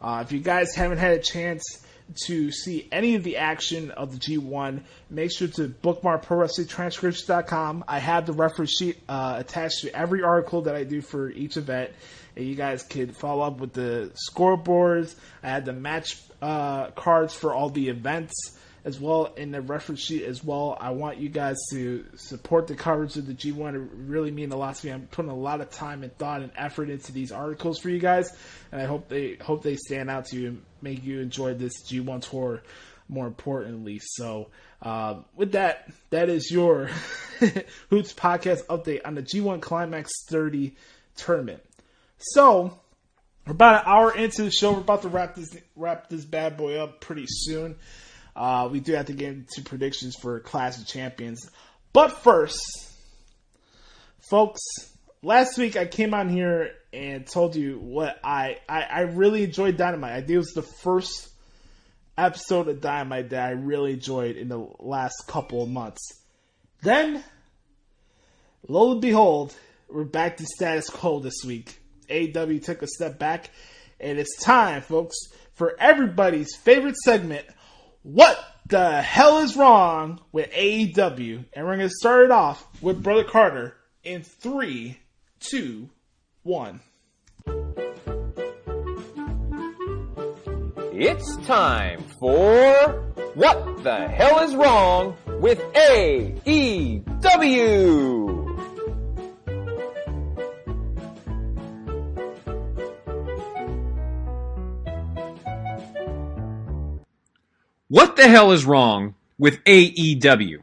if you guys haven't had a chance to see any of the action of the G1, make sure to bookmark ProWrestlingTranscripts.com. I have the reference sheet attached to every article that I do for each event. And you guys could follow up with the scoreboards. I had the match cards for all the events as well in the reference sheet as well. I want you guys to support the coverage of the G1. It really means a lot to me. I'm putting a lot of time and thought and effort into these articles for you guys, and I hope they stand out to you and make you enjoy this G1 tour more importantly. So with that is your Hoots podcast update on the G1 Climax 30 tournament. So we're about an hour into the show. We're about to wrap this bad boy up pretty soon. We do have to get into predictions for Clash of Champions. But first, Folks, last week I came on here and told you what I really enjoyed Dynamite. I think it was the first episode of Dynamite that I really enjoyed in the last couple of months. Then, lo and behold, we're back to status quo this week. AEW took a step back, and it's time, folks, for everybody's favorite segment, What the Hell is Wrong with AEW? And we're going to start it off with Brother Carter in 3, 2, 1. It's time for What the Hell is Wrong with AEW? What the hell is wrong with AEW?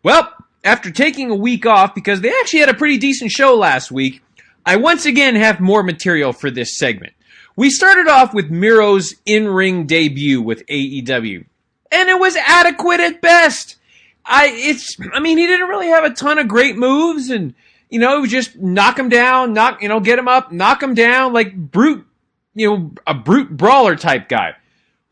Well, after taking a week off because they actually had a pretty decent show last week, I once again have more material for this segment. We started off with Miro's in-ring debut with AEW, and it was adequate at best. He didn't really have a ton of great moves, and it was just knock him down, get him up, knock him down, like brute, a brute brawler type guy.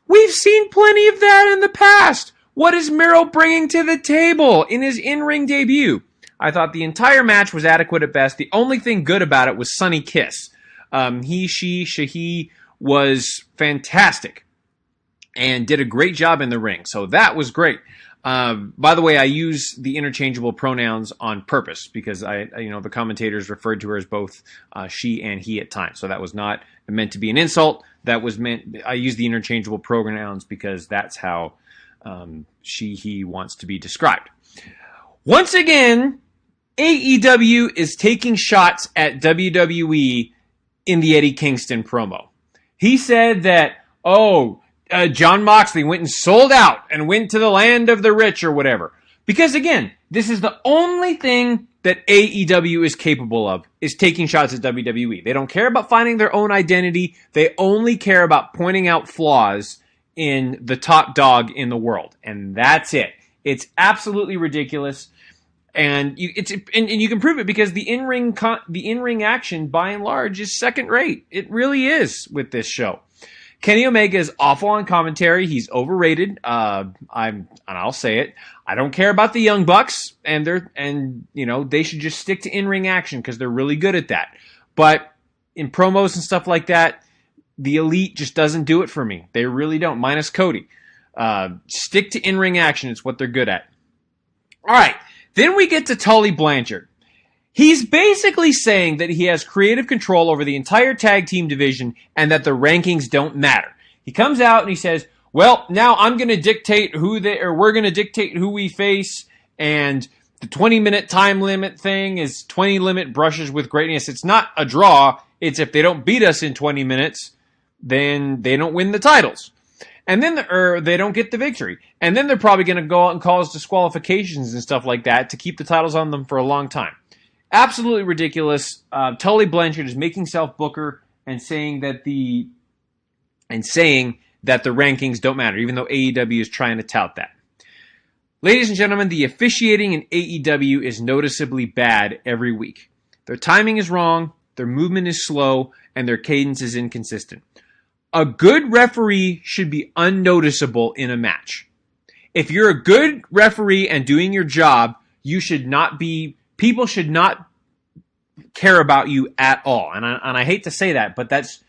We've seen plenty of that in the past. What is Miro bringing to the table in his in-ring debut? I thought the entire match was adequate at best. The only thing good about it was Sunny Kiss. She was fantastic and did a great job in the ring. So that was great. By the way, I use the interchangeable pronouns on purpose because the commentators referred to her as both she and he at times. So that was not meant to be an insult. That was meant, I use the interchangeable pronouns because that's how he wants to be described. Once again, AEW is taking shots at WWE in the Eddie Kingston promo. He said that, Jon Moxley went and sold out and went to the land of the rich or whatever. Because again, this is the only thing that AEW is capable of, is taking shots at WWE. They don't care about finding their own identity. They only care about pointing out flaws in the top dog in the world. And that's it. It's absolutely ridiculous. And you can prove it because the in-ring action, by and large, is second rate. It really is with this show. Kenny Omega is awful on commentary. He's overrated. I'll say it. I don't care about the Young Bucks, and they should just stick to in-ring action because they're really good at that. But in promos and stuff like that, the Elite just doesn't do it for me. They really don't, minus Cody. Stick to in-ring action. It's what they're good at. All right. Then we get to Tully Blanchard. He's basically saying that he has creative control over the entire tag team division and that the rankings don't matter. He comes out and he says, well, now I'm going to dictate we're going to dictate who we face, and the 20-minute time limit thing is 20 limit brushes with greatness. It's not a draw. It's if they don't beat us in 20 minutes, then they don't win the titles. And then they don't get the victory. And then they're probably going to go out and cause disqualifications and stuff like that to keep the titles on them for a long time. Absolutely ridiculous. Tully Blanchard is making self-booker and saying that the rankings don't matter, even though AEW is trying to tout that. Ladies and gentlemen, the officiating in AEW is noticeably bad every week. Their timing is wrong, their movement is slow, and their cadence is inconsistent. A good referee should be unnoticeable in a match. If you're a good referee and doing your job, people should not care about you at all. And I hate to say that, but that's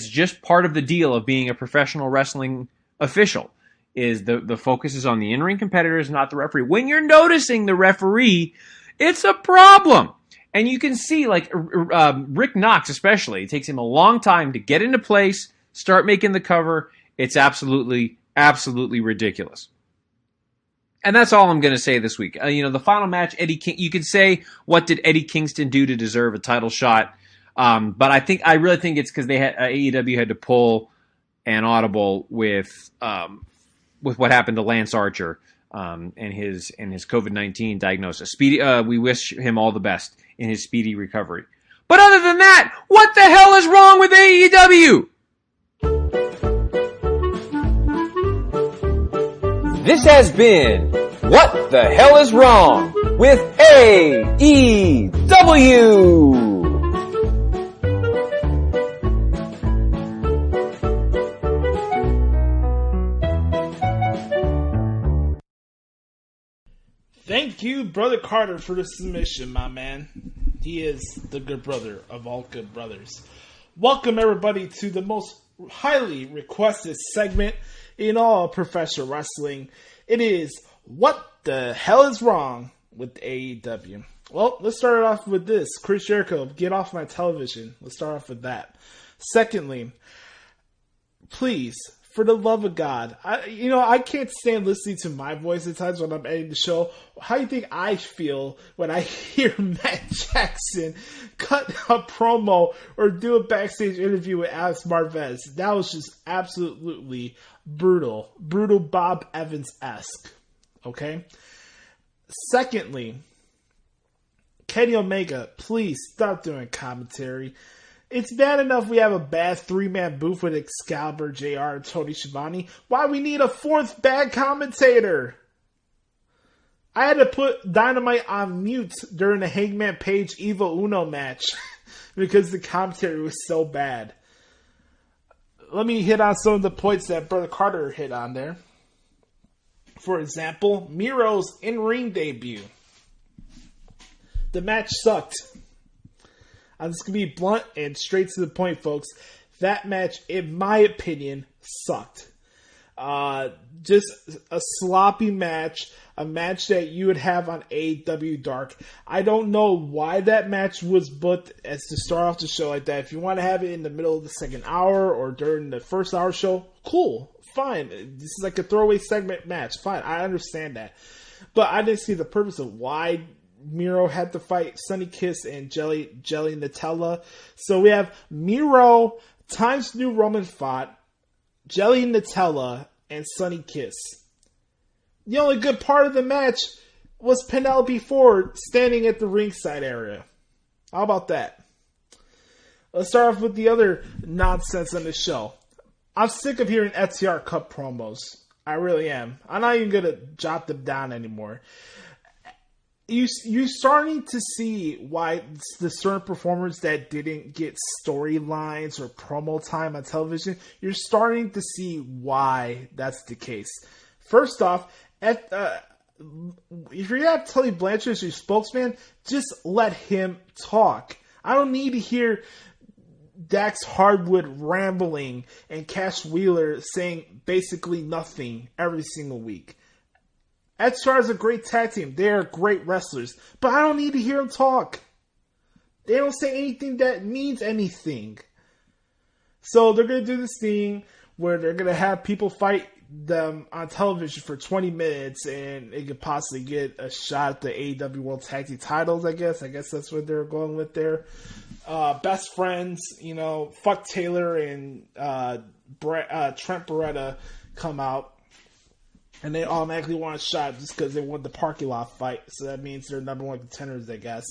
just part of the deal of being a professional wrestling official, is the focus is on the in-ring competitors, not the referee. When you're noticing the referee, it's a problem. And you can see, like, Rick Knox especially, it takes him a long time to get into place, start making the cover. It's absolutely, absolutely ridiculous. And that's all I'm going to say this week. The final match, you could say, what did Eddie Kingston do to deserve a title shot? But I really think it's because AEW had to pull an audible with what happened to Lance Archer and his COVID-19 diagnosis. We wish him all the best in his speedy recovery. But other than that, what the hell is wrong with AEW? This has been What the Hell is Wrong with AEW. Thank you, Brother Carter, for the submission, my man. He is the good brother of all good brothers. Welcome, everybody, to the most highly requested segment in all professional wrestling. It is What the Hell is Wrong with AEW? Well, let's start off with this. Chris Jericho, get off my television. Let's start off with that. Secondly, please, for the love of God, I can't stand listening to my voice at times when I'm editing the show. How do you think I feel when I hear Matt Jackson cut a promo or do a backstage interview with Alex Marvez? That was just absolutely brutal. Brutal Bob Evans-esque. Okay? Secondly, Kenny Omega, please stop doing commentary. It's bad enough we have a bad three-man booth with Excalibur, JR, and Tony Schiavone. Why we need a fourth bad commentator? I had to put Dynamite on mute during the Hangman Page Evil Uno match because the commentary was so bad. Let me hit on some of the points that Brother Carter hit on there. For example, Miro's in-ring debut. The match sucked. I'm just going to be blunt and straight to the point, folks. That match, in my opinion, sucked. Just a sloppy match. A match that you would have on AEW Dark. I don't know why that match was booked as to start off the show like that. If you want to have it in the middle of the second hour or during the first hour show, cool. Fine. This is like a throwaway segment match. Fine. I understand that. But I didn't see the purpose of why Miro had to fight Sunny Kiss and Jelly Nutella. So we have Miro, Times New Roman fought, Jelly Nutella, and Sunny Kiss. The only good part of the match was Penelope Ford standing at the ringside area. How about that? Let's start off with the other nonsense on the show. I'm sick of hearing FTR Cup promos. I really am. I'm not even going to jot them down anymore. You're starting to see why the certain performers that didn't get storylines or promo time on television, you're starting to see why that's the case. First off, if you're going to have Tully Blanchard as your spokesman, just let him talk. I don't need to hear Dax Hardwood rambling and Cash Wheeler saying basically nothing every single week. FTR is a great tag team. They are great wrestlers. But I don't need to hear them talk. They don't say anything that means anything. So they're going to do this thing where they're going to have people fight them on television for 20 minutes and they could possibly get a shot at the AEW World Tag Team titles, I guess. I guess that's what they're going with there. Best friends, fuck Taylor and Trent Beretta come out. And they automatically want a shot just because they won the parking lot fight. So that means they're number one contenders, I guess.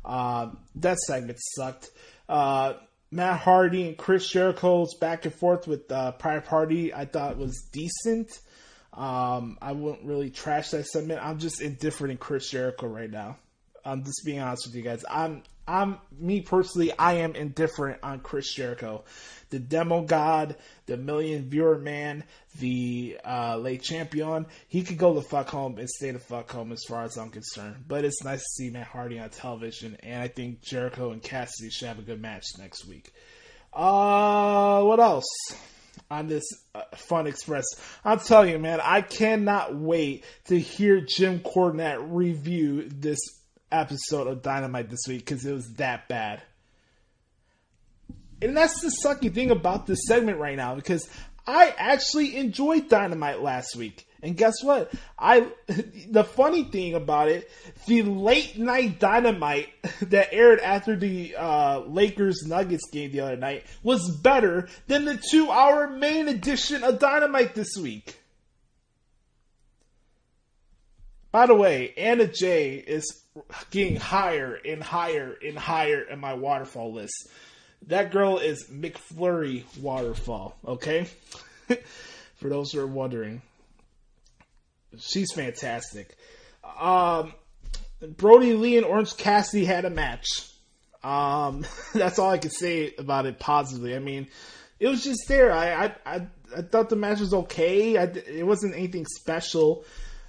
That segment sucked. Matt Hardy and Chris Jericho's back and forth with Private Party, I thought was decent. I wouldn't really trash that segment. I'm just indifferent in Chris Jericho right now. I'm just being honest with you guys. Me personally, I am indifferent on Chris Jericho. The Demo God, the million viewer man, the late champion, he could go the fuck home and stay the fuck home as far as I'm concerned. But it's nice to see Matt Hardy on television, and I think Jericho and Cassidy should have a good match next week. What else on this Fun Express? I'm telling you, man, I cannot wait to hear Jim Cornette review this episode of Dynamite this week because it was that bad. And that's the sucky thing about this segment right now, because I actually enjoyed Dynamite last week. And guess what? The funny thing about it, the late night Dynamite that aired after the Lakers-Nuggets game the other night was better than the 2-hour main edition of Dynamite this week. By the way, Anna Jay is getting higher and higher and higher in my waterfall list. That girl is McFlurry Waterfall, okay? For those who are wondering. She's fantastic. Brodie Lee and Orange Cassidy had a match. That's all I can say about it positively. I mean, it was just there. I thought the match was okay. It wasn't anything special.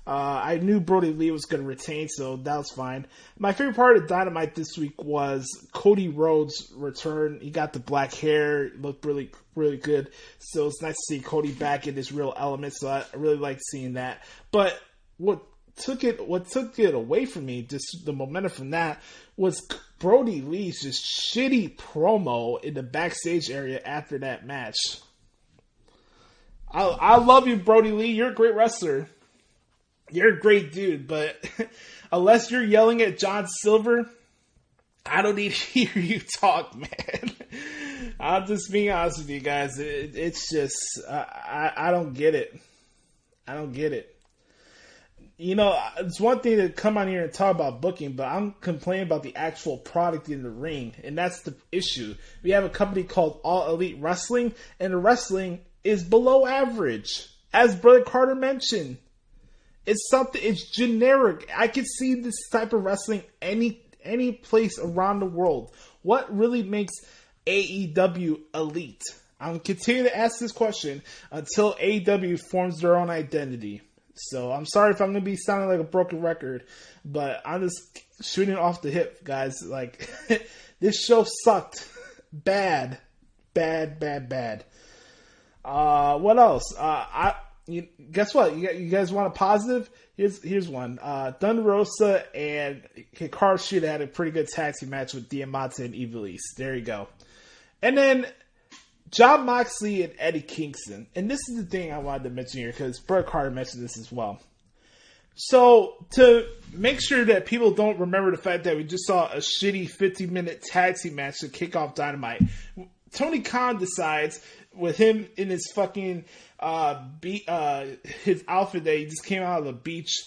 I knew Brodie Lee was going to retain, so that was fine. My favorite part of Dynamite this week was Cody Rhodes' return. He got the black hair, looked really, really good. So it's nice to see Cody back in his real element. So I really liked seeing that. But what took it away from me, just the momentum from that, was Brodie Lee's just shitty promo in the backstage area after that match. I love you, Brodie Lee. You're a great wrestler. You're a great dude, but unless you're yelling at John Silver, I don't need to hear you talk, man. I'm just being honest with you guys. It's just, I don't get it. I don't get it. You know, it's one thing to come on here and talk about booking, but I'm complaining about the actual product in the ring, and that's the issue. We have a company called All Elite Wrestling, and the wrestling is below average, as Brother Carter mentioned. It's generic. I could see this type of wrestling any place around the world. What really makes AEW elite? I'm continuing to ask this question until AEW forms their own identity. So I'm sorry if I'm going to be sounding like a broken record, but I'm just shooting off the hip, guys. Like, this show sucked. Bad. What else? Guess what? You guys want a positive? Here's one. Thunder Rosa and Hikaru Shida had a pretty good tag team match with Diamante and Ivelisse. There you go. And then Jon Moxley and Eddie Kingston. And this is the thing I wanted to mention here because Brett Carter mentioned this as well. So to make sure that people don't remember the fact that we just saw a shitty 50-minute tag team match to kick off Dynamite, Tony Khan decides, with him in his fucking his outfit that he just came out of the beach,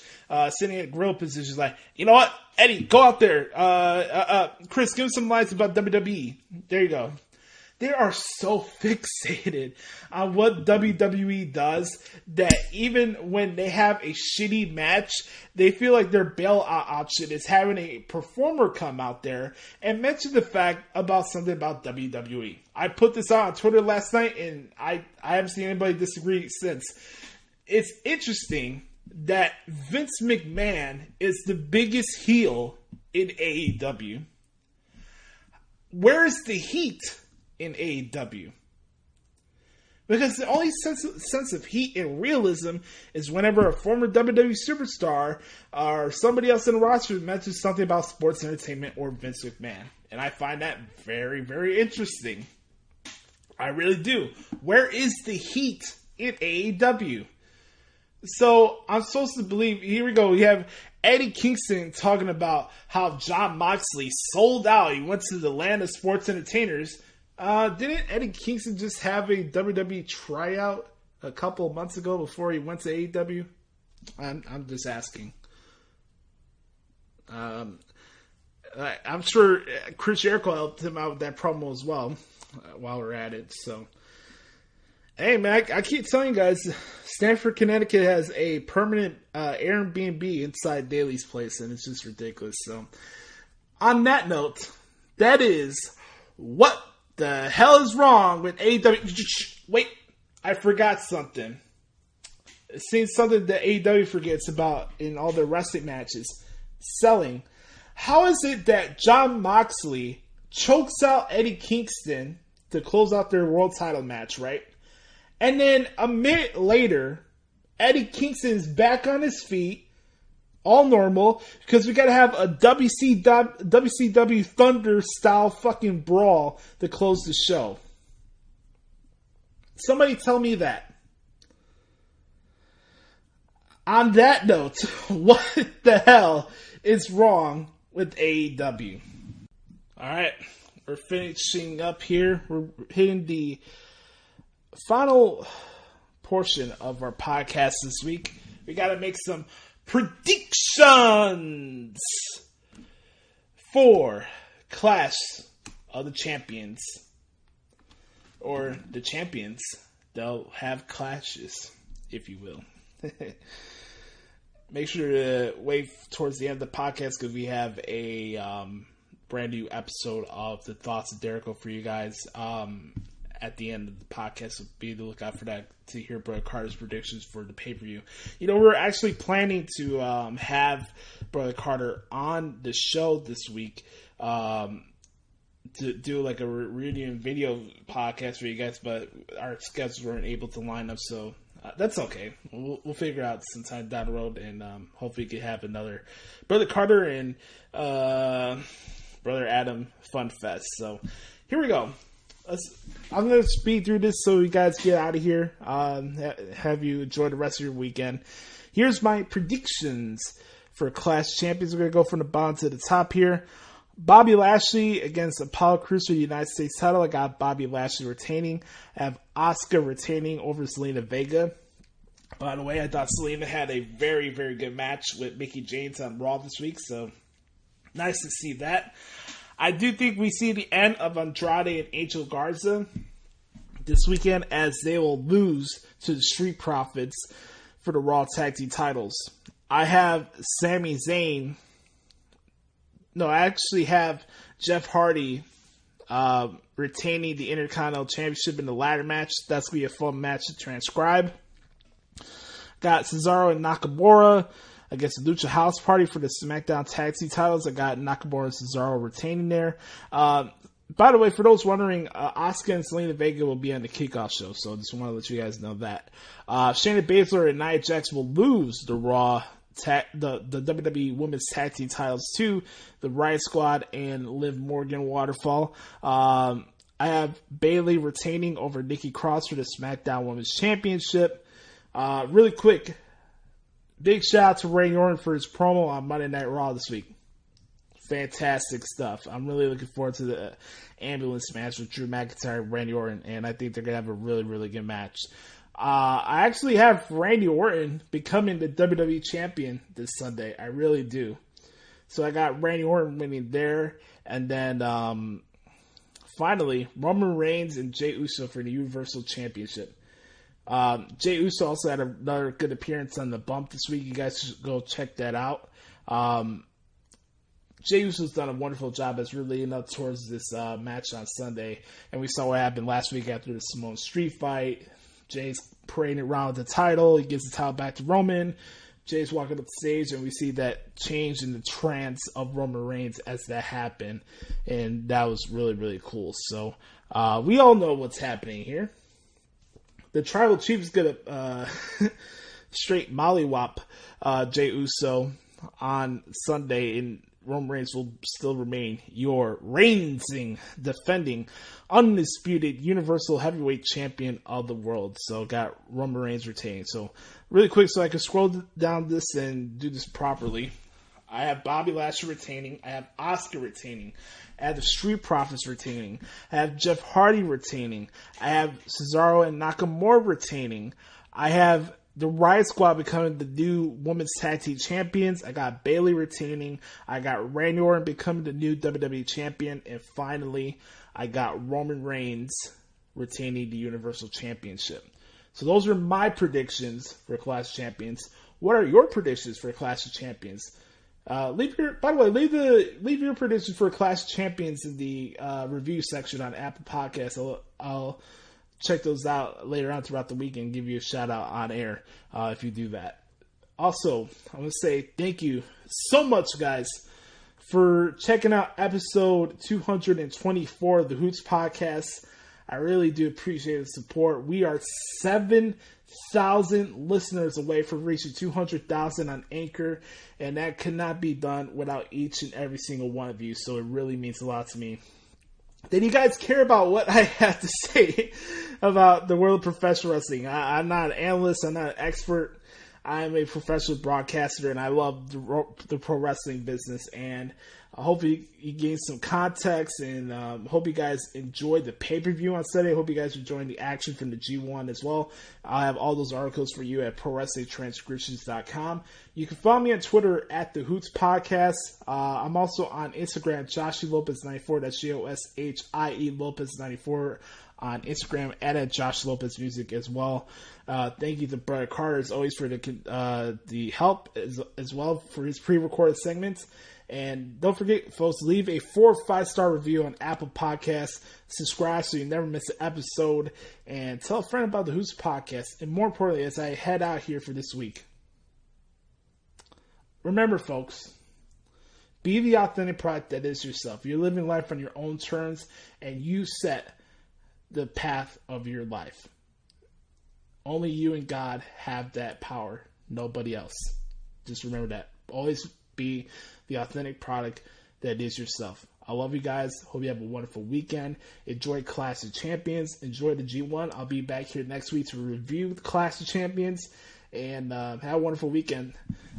sitting in a grill position, like, you know what, Eddie, go out there. Chris, give him some lines about WWE. There you go. They are so fixated on what WWE does that even when they have a shitty match, they feel like their bailout option is having a performer come out there and mention the fact about something about WWE. I put this out on Twitter last night, and I haven't seen anybody disagree since. It's interesting that Vince McMahon is the biggest heel in AEW. Where is the heat in AEW? Because the only sense of heat and realism is whenever a former WWE superstar or somebody else in the roster mentions something about sports entertainment or Vince McMahon. And I find that very, very interesting. I really do. Where is the heat in AEW? So I'm supposed to believe, here we go, we have Eddie Kingston talking about how Jon Moxley sold out. He went to the land of sports entertainers. Didn't Eddie Kingston just have a WWE tryout a couple of months ago before he went to AEW? I'm just asking. I'm sure Chris Jericho helped him out with that promo as well while we're at it. So, hey man, I keep telling you guys, Stamford, Connecticut has a permanent Airbnb inside Daly's place, and it's just ridiculous. So, on that note, that is what the hell is wrong with AEW. Wait, I forgot something. It seems something that AEW forgets about in all their wrestling matches. Selling. How is it that Jon Moxley chokes out Eddie Kingston to close out their world title match, right? And then a minute later, Eddie Kingston is back on his feet, all normal, because we gotta have a WCW Thunder style fucking brawl to close the show. Somebody tell me that. On that note, what the hell is wrong with AEW? Alright, we're finishing up here. We're hitting the final portion of our podcast this week. We gotta make some predictions for Clash of the Champions. Or the champions. They'll have clashes, if you will. make sure to wait towards the end of the podcast because we have a brand new episode of the Thoughts of Jericho for you guys at the end of the podcast. So be on the lookout for that to hear Brother Carter's predictions for the pay-per-view. You know, we're actually planning to have Brother Carter on the show this week to do like a reunion video podcast for you guys, but our schedules weren't able to line up, so that's okay. We'll figure out sometime down the road, and hopefully we can have another Brother Carter and Brother Adam Fun Fest. So here we go. I'm going to speed through this so you guys get out of here. Have you enjoy the rest of your weekend. Here's my predictions for Clash Champions. We're going to go from the bottom to the top here. Bobby Lashley against Apollo Crews for the United States title. I got Bobby Lashley retaining. I have Asuka retaining over Zelina Vega. By the way, I thought Zelina had a very, very good match with Mickie James on Raw this week, so nice to see that. I do think we see the end of Andrade and Angel Garza this weekend as they will lose to the Street Profits for the Raw Tag Team titles. I have Sami Zayn. No, I actually have Jeff Hardy retaining the Intercontinental Championship in the ladder match. That's going to be a fun match to transcribe. Got Cesaro and Nakamura against the Lucha House Party for the SmackDown Tag Team titles. I got Nakamura and Cesaro retaining there. By the way, for those wondering, Asuka and Zelina Vega will be on the kickoff show, so just want to let you guys know that. Shayna Baszler and Nia Jax will lose the Raw the WWE Women's Tag Team titles to the Riot Squad and Liv Morgan Waterfall. I have Bayley retaining over Nikki Cross for the SmackDown Women's Championship. Really quick, big shout out to Randy Orton for his promo on Monday Night Raw this week. Fantastic stuff. I'm really looking forward to the ambulance match with Drew McIntyre and Randy Orton, and I think they're going to have a really, really good match. I actually have Randy Orton becoming the WWE Champion this Sunday. I really do. So I got Randy Orton winning there, and then finally, Roman Reigns and Jey Uso for the Universal Championship. Jey Uso also had another good appearance on the bump this week. You guys should go check that out. Jey Uso's done a wonderful job as we're leading up towards this match on Sunday. And we saw what happened last week after the Simone Street fight. Jay's parading around with the title. He gives the title back to Roman. Jay's walking up the stage, and we see that change in the trance of Roman Reigns as that happened. And that was really, really cool. So we all know what's happening here. The Tribal Chief is going to straight mollywop Jey Uso on Sunday, and Roman Reigns will still remain your reigning, defending, undisputed Universal Heavyweight Champion of the world. So got Roman Reigns retaining. So really quick, so I can scroll down this and do this properly. I have Bobby Lashley retaining. I have Asuka retaining. I have the Street Profits retaining. I have Jeff Hardy retaining. I have Cesaro and Nakamura retaining. I have the Riot Squad becoming the new Women's Tag Team Champions. I got Bayley retaining. I got Randy Orton becoming the new WWE Champion. And finally, I got Roman Reigns retaining the Universal Championship. So those are my predictions for Clash of Champions. What are your predictions for Clash of Champions? Leave your predictions for Clash of Champions in the review section on Apple Podcasts. I'll check those out later on throughout the week and give you a shout out on air if you do that. Also, I want to say thank you so much, guys, for checking out episode 224 of the Hoots Podcast. I really do appreciate the support. We are 7,000 listeners away from reaching 200,000 on Anchor, and that could not be done without each and every single one of you, so it really means a lot to me. Then you guys care about what I have to say about the world of professional wrestling. I'm not an analyst. I'm not an expert. I'm a professional broadcaster, and I love the pro wrestling business. And I hope you gain some context, and hope you guys enjoyed the pay-per-view on Sunday. I hope you guys are enjoying the action from the G1 as well. I'll have all those articles for you at ProWrestlingTranscriptions.com. You can follow me on Twitter at the Hoots Podcast. I'm also on Instagram, Joshie Lopez 94. That's Joshie Lopez 94 on Instagram and at Josh Lopez Music as well. Thank you to Brother Carter as always for the help as well for his pre-recorded segments. And don't forget, folks, leave a 4 or 5 star review on Apple Podcasts. Subscribe so you never miss an episode. And tell a friend about the Hoots podcast. And more importantly, as I head out here for this week, remember, folks, be the authentic product that is yourself. You're living life on your own terms, and you set the path of your life. Only you and God have that power. Nobody else. Just remember that. Always be the authentic product that is yourself. I love you guys. Hope you have a wonderful weekend. Enjoy Clash of Champions. Enjoy the G1. I'll be back here next week to review the Clash of Champions. And have a wonderful weekend.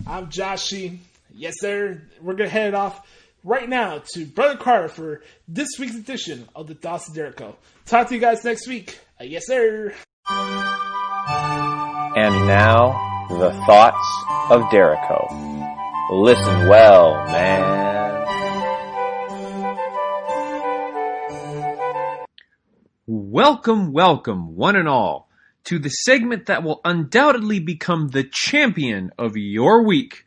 I'm Joshie. Yes, sir. We're going to head off right now to Brother Carter for this week's edition of the Thoughts of Jericho. Talk to you guys next week. Yes, sir. And now, the Thoughts of Jericho. Listen well, man. Welcome, one and all, to the segment that will undoubtedly become the champion of your week.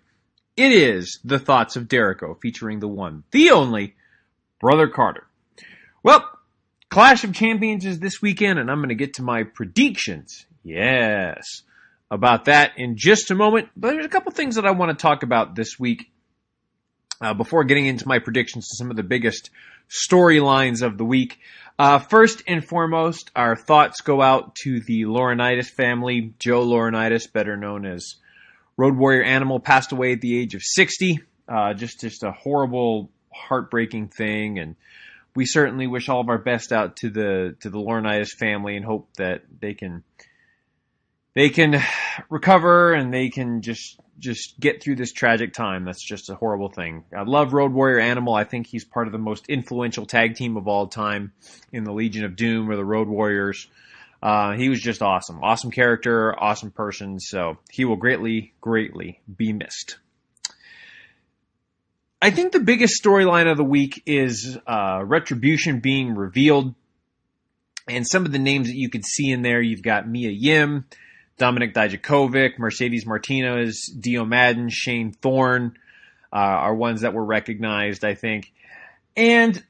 It is the Thoughts of Jericho, featuring the one, the only, Brother Carter. Well, Clash of Champions is this weekend, and I'm going to get to my predictions. Yes, about that in just a moment. But there's a couple things that I want to talk about this week before getting into my predictions to some of the biggest storylines of the week. First and foremost, our thoughts go out to the Laurinaitis family. Joe Laurinaitis, better known as Road Warrior Animal, passed away at the age of 60. Just a horrible, heartbreaking thing, and we certainly wish all of our best out to the Laurinaitis family and hope that they can recover and they can just get through this tragic time. That's just a horrible thing. I love Road Warrior Animal. I think he's part of the most influential tag team of all time in the Legion of Doom or the Road Warriors. He was just awesome. Awesome character, awesome person, so he will greatly, greatly be missed. I think the biggest storyline of the week is Retribution being revealed. And some of the names that you could see in there, you've got Mia Yim, Dominik Dijakovic, Mercedes Martinez, Dio Madden, Shane Thorne are ones that were recognized, I think. And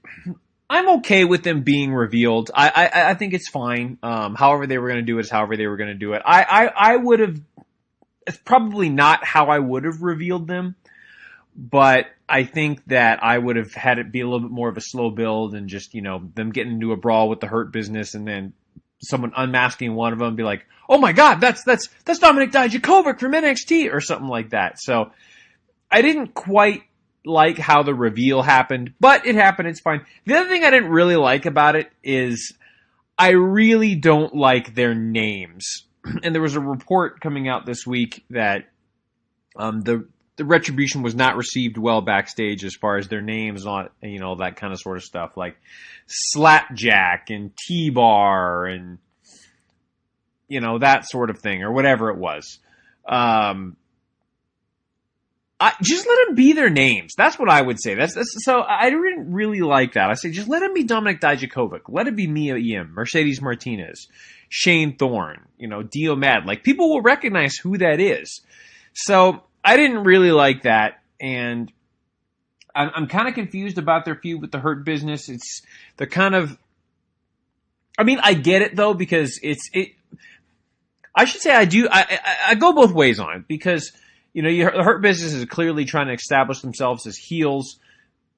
I'm okay with them being revealed. I think it's fine. However they were going to do it is however they were going to do it. I would have... It's probably not how I would have revealed them. But I think that I would have had it be a little bit more of a slow build and just, them getting into a brawl with the Hurt Business and then someone unmasking one of them and be like, oh my God, that's Dominik Dijakovic from NXT or something like that. So I didn't quite like how the reveal happened, but it happened. It's fine. The other thing I didn't really like about it is I really don't like their names. And there was a report coming out this week that the Retribution was not received well backstage as far as their names, not, that kind of sort of stuff like Slapjack and T-Bar and, that sort of thing or whatever it was. Just let them be their names. That's what I would say. So I didn't really like that. I say just let him be Dominik Dijakovic. Let it be Mia Yim, Mercedes Martinez, Shane Thorne, Dio Mad. Like, people will recognize who that is. So I didn't really like that, and I'm kind of confused about their feud with the Hurt Business. They're kind of, I get it though, because I should say I go both ways on it, because, the Hurt Business is clearly trying to establish themselves as heels,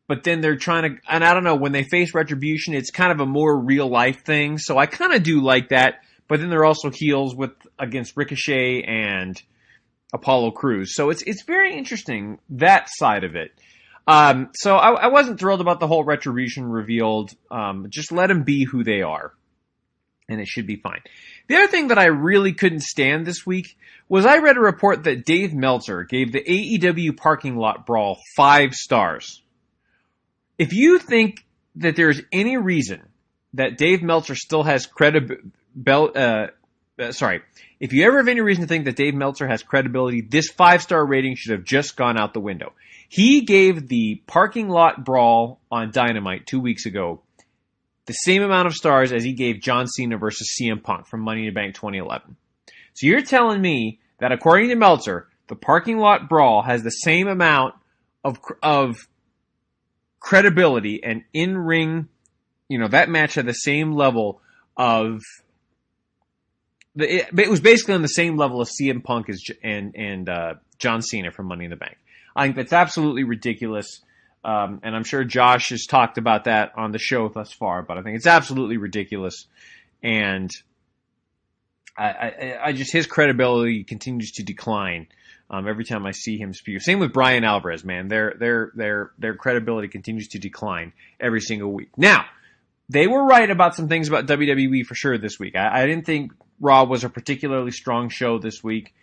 but then they're trying to, and I don't know, when they face Retribution, it's kind of a more real life thing, so I kind of do like that, but then they're also heels against Ricochet and Apollo Crews. So it's very interesting, that side of it. So I wasn't thrilled about the whole Retribution revealed. Just let them be who they are, and it should be fine. The other thing that I really couldn't stand this week was I read a report that Dave Meltzer gave the AEW parking lot brawl 5 stars. If you think that there's any reason that Dave Meltzer still has if you ever have any reason to think that Dave Meltzer has credibility, this 5-star rating should have just gone out the window. He gave the parking lot brawl on Dynamite 2 weeks ago the same amount of stars as he gave John Cena versus CM Punk from Money in the Bank 2011. So you're telling me that according to Meltzer, the parking lot brawl has the same amount of credibility and in-ring, that match had the same level of... It was basically on the same level as CM Punk and John Cena from Money in the Bank. I think that's absolutely ridiculous. And I'm sure Josh has talked about that on the show thus far, but I think it's absolutely ridiculous. And I just, his credibility continues to decline every time I see him speak. Same with Brian Alvarez, man. Their credibility continues to decline every single week. Now, they were right about some things about WWE for sure this week. I didn't think Raw was a particularly strong show this week.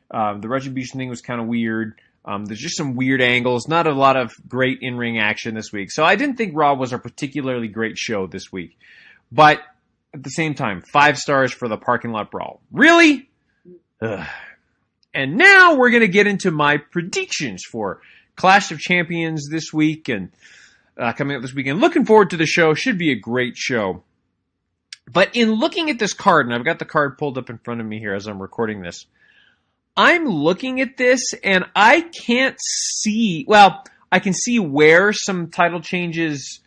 The Retribution thing was kind of weird. There's just some weird angles, not a lot of great in-ring action this week. So I didn't think Raw was a particularly great show this week. But at the same time, 5 stars for the parking lot brawl. Really? Ugh. And now we're going to get into my predictions for Clash of Champions this week and coming up this weekend. Looking forward to the show. Should be a great show. But in looking at this card, and I've got the card pulled up in front of me here as I'm recording this, I'm looking at this and I can't see, well, I can see where some title changes.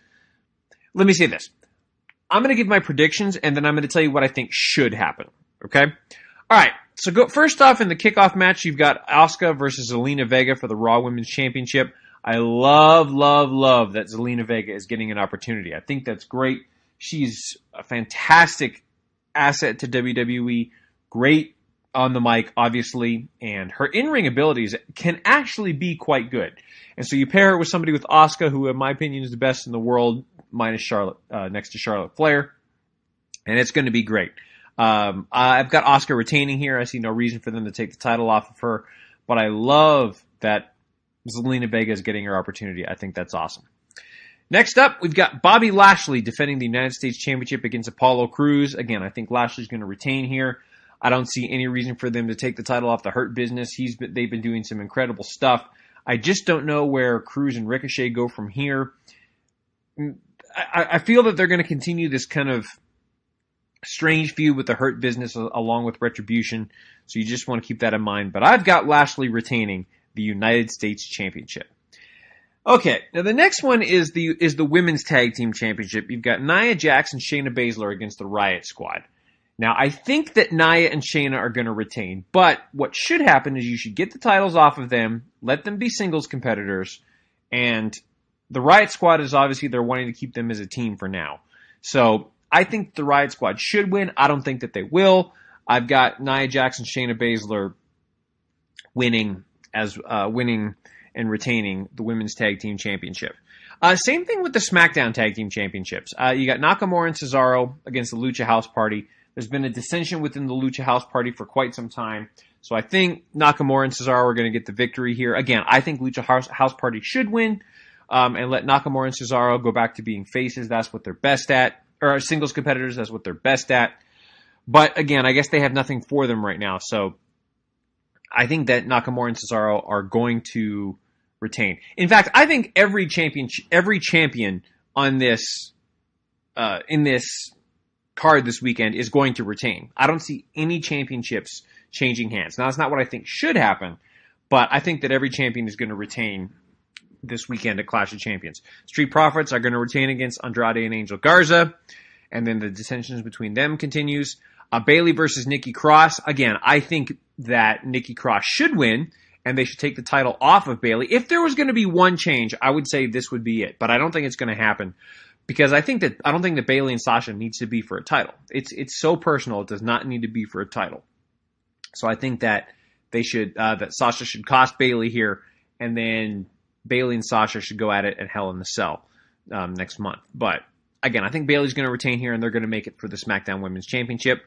Let me say this. I'm going to give my predictions and then I'm going to tell you what I think should happen. Okay? All right. So first off, in the kickoff match, you've got Asuka versus Zelina Vega for the Raw Women's Championship. I love that Zelina Vega is getting an opportunity. I think that's great. She's a fantastic asset to WWE. Great on the mic, obviously, and her in-ring abilities can actually be quite good. And so you pair her with somebody with Asuka, who in my opinion is the best in the world, minus Charlotte, next to Charlotte Flair, and it's going to be great. I've got Asuka retaining here. I see no reason for them to take the title off of her, but I love that Zelina Vega is getting her opportunity. I think that's awesome. Next up, we've got Bobby Lashley defending the United States Championship against Apollo Crews. Again, I think Lashley's going to retain here. I don't see any reason for them to take the title off the Hurt Business. They've been doing some incredible stuff. I just don't know where Crews and Ricochet go from here. I feel that they're going to continue this kind of strange feud with the Hurt Business along with Retribution, so you just want to keep that in mind. But I've got Lashley retaining the United States Championship. Okay, now the next one is the Women's Tag Team Championship. You've got Nia Jax and Shayna Baszler against the Riot Squad. Now, I think that Nia and Shayna are going to retain, but what should happen is you should get the titles off of them, let them be singles competitors, and the Riot Squad is obviously they're wanting to keep them as a team for now. So I think the Riot Squad should win. I don't think that they will. I've got Nia Jax and Shayna Baszler winning and retaining the Women's Tag Team Championship. Same thing with the SmackDown Tag Team Championships. You got Nakamura and Cesaro against the Lucha House Party. There's been a dissension within the Lucha House Party for quite some time. So I think Nakamura and Cesaro are going to get the victory here. Again, I think Lucha House Party should win and let Nakamura and Cesaro go back to being faces. That's what they're best at. Or singles competitors, that's what they're best at. But again, I guess they have nothing for them right now. So I think that Nakamura and Cesaro are going to retain. In fact, I think every champion on this in this card this weekend is going to retain. I don't see any championships changing hands. Now, that's not what I think should happen, but I think that every champion is going to retain this weekend at Clash of Champions. Street Profits are going to retain against Andrade and Angel Garza, and then the dissensions between them continues. Bayley versus Nikki Cross. Again, I think that Nikki Cross should win, and they should take the title off of Bayley. If there was going to be one change, I would say this would be it, but I don't think it's going to happen. Because I don't think that Bayley and Sasha needs to be for a title. It's so personal. It does not need to be for a title. So I think that they should that Sasha should cost Bayley here, and then Bayley and Sasha should go at it at Hell in the Cell next month. But again, I think Bayley's going to retain here, and they're going to make it for the SmackDown Women's Championship.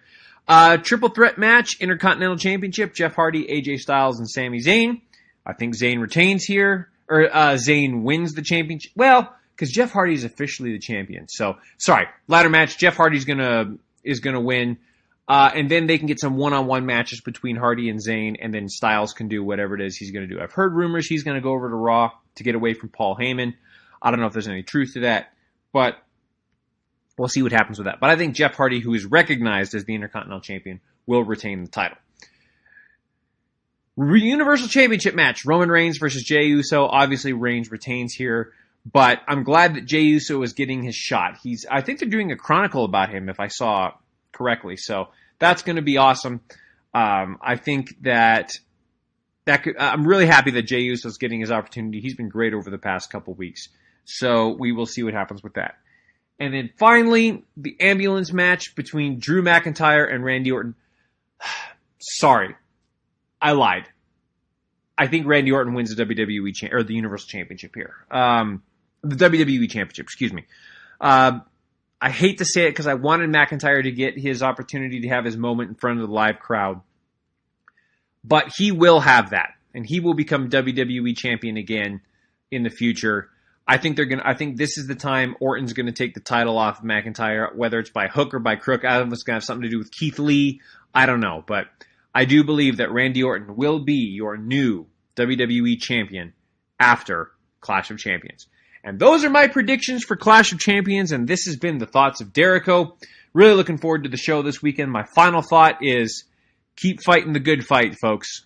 Triple threat match, Intercontinental Championship: Jeff Hardy, AJ Styles, and Sami Zayn. I think Zayn retains here, or Zayn wins the championship. Well, because Jeff Hardy is officially the champion. So, sorry, ladder match, Jeff Hardy's is gonna win. And then they can get some one-on-one matches between Hardy and Zayn, and then Styles can do whatever it is he's going to do. I've heard rumors he's going to go over to Raw to get away from Paul Heyman. I don't know if there's any truth to that, but we'll see what happens with that. But I think Jeff Hardy, who is recognized as the Intercontinental Champion, will retain the title. Universal Championship match, Roman Reigns versus Jey Uso. Obviously, Reigns retains here, but I'm glad that Jey Uso is getting his shot. I think they're doing a chronicle about him, if I saw correctly, so that's going to be awesome. I think that I'm really happy that Jey Uso is getting his opportunity. He's been great over the past couple weeks, so we will see what happens with that. And then finally, the ambulance match between Drew McIntyre and Randy Orton. Sorry, I lied. I think Randy Orton wins the WWE or the Universal Championship here. The WWE Championship, excuse me. I hate to say it because I wanted McIntyre to get his opportunity to have his moment in front of the live crowd. But he will have that, and he will become WWE Champion again in the future. I think this is the time Orton's going to take the title off of McIntyre, whether it's by hook or by crook. I don't know if it's going to have something to do with Keith Lee. I don't know, but I do believe that Randy Orton will be your new WWE Champion after Clash of Champions. And those are my predictions for Clash of Champions, and this has been the Thoughts of Derico. Really looking forward to the show this weekend. My final thought is keep fighting the good fight, folks.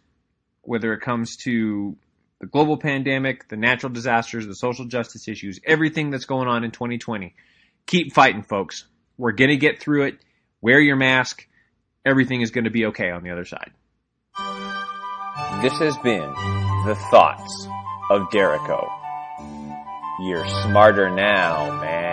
Whether it comes to the global pandemic, the natural disasters, the social justice issues, everything that's going on in 2020. Keep fighting, folks. We're going to get through it. Wear your mask. Everything is going to be okay on the other side. This has been the Thoughts of Derico. You're smarter now, man.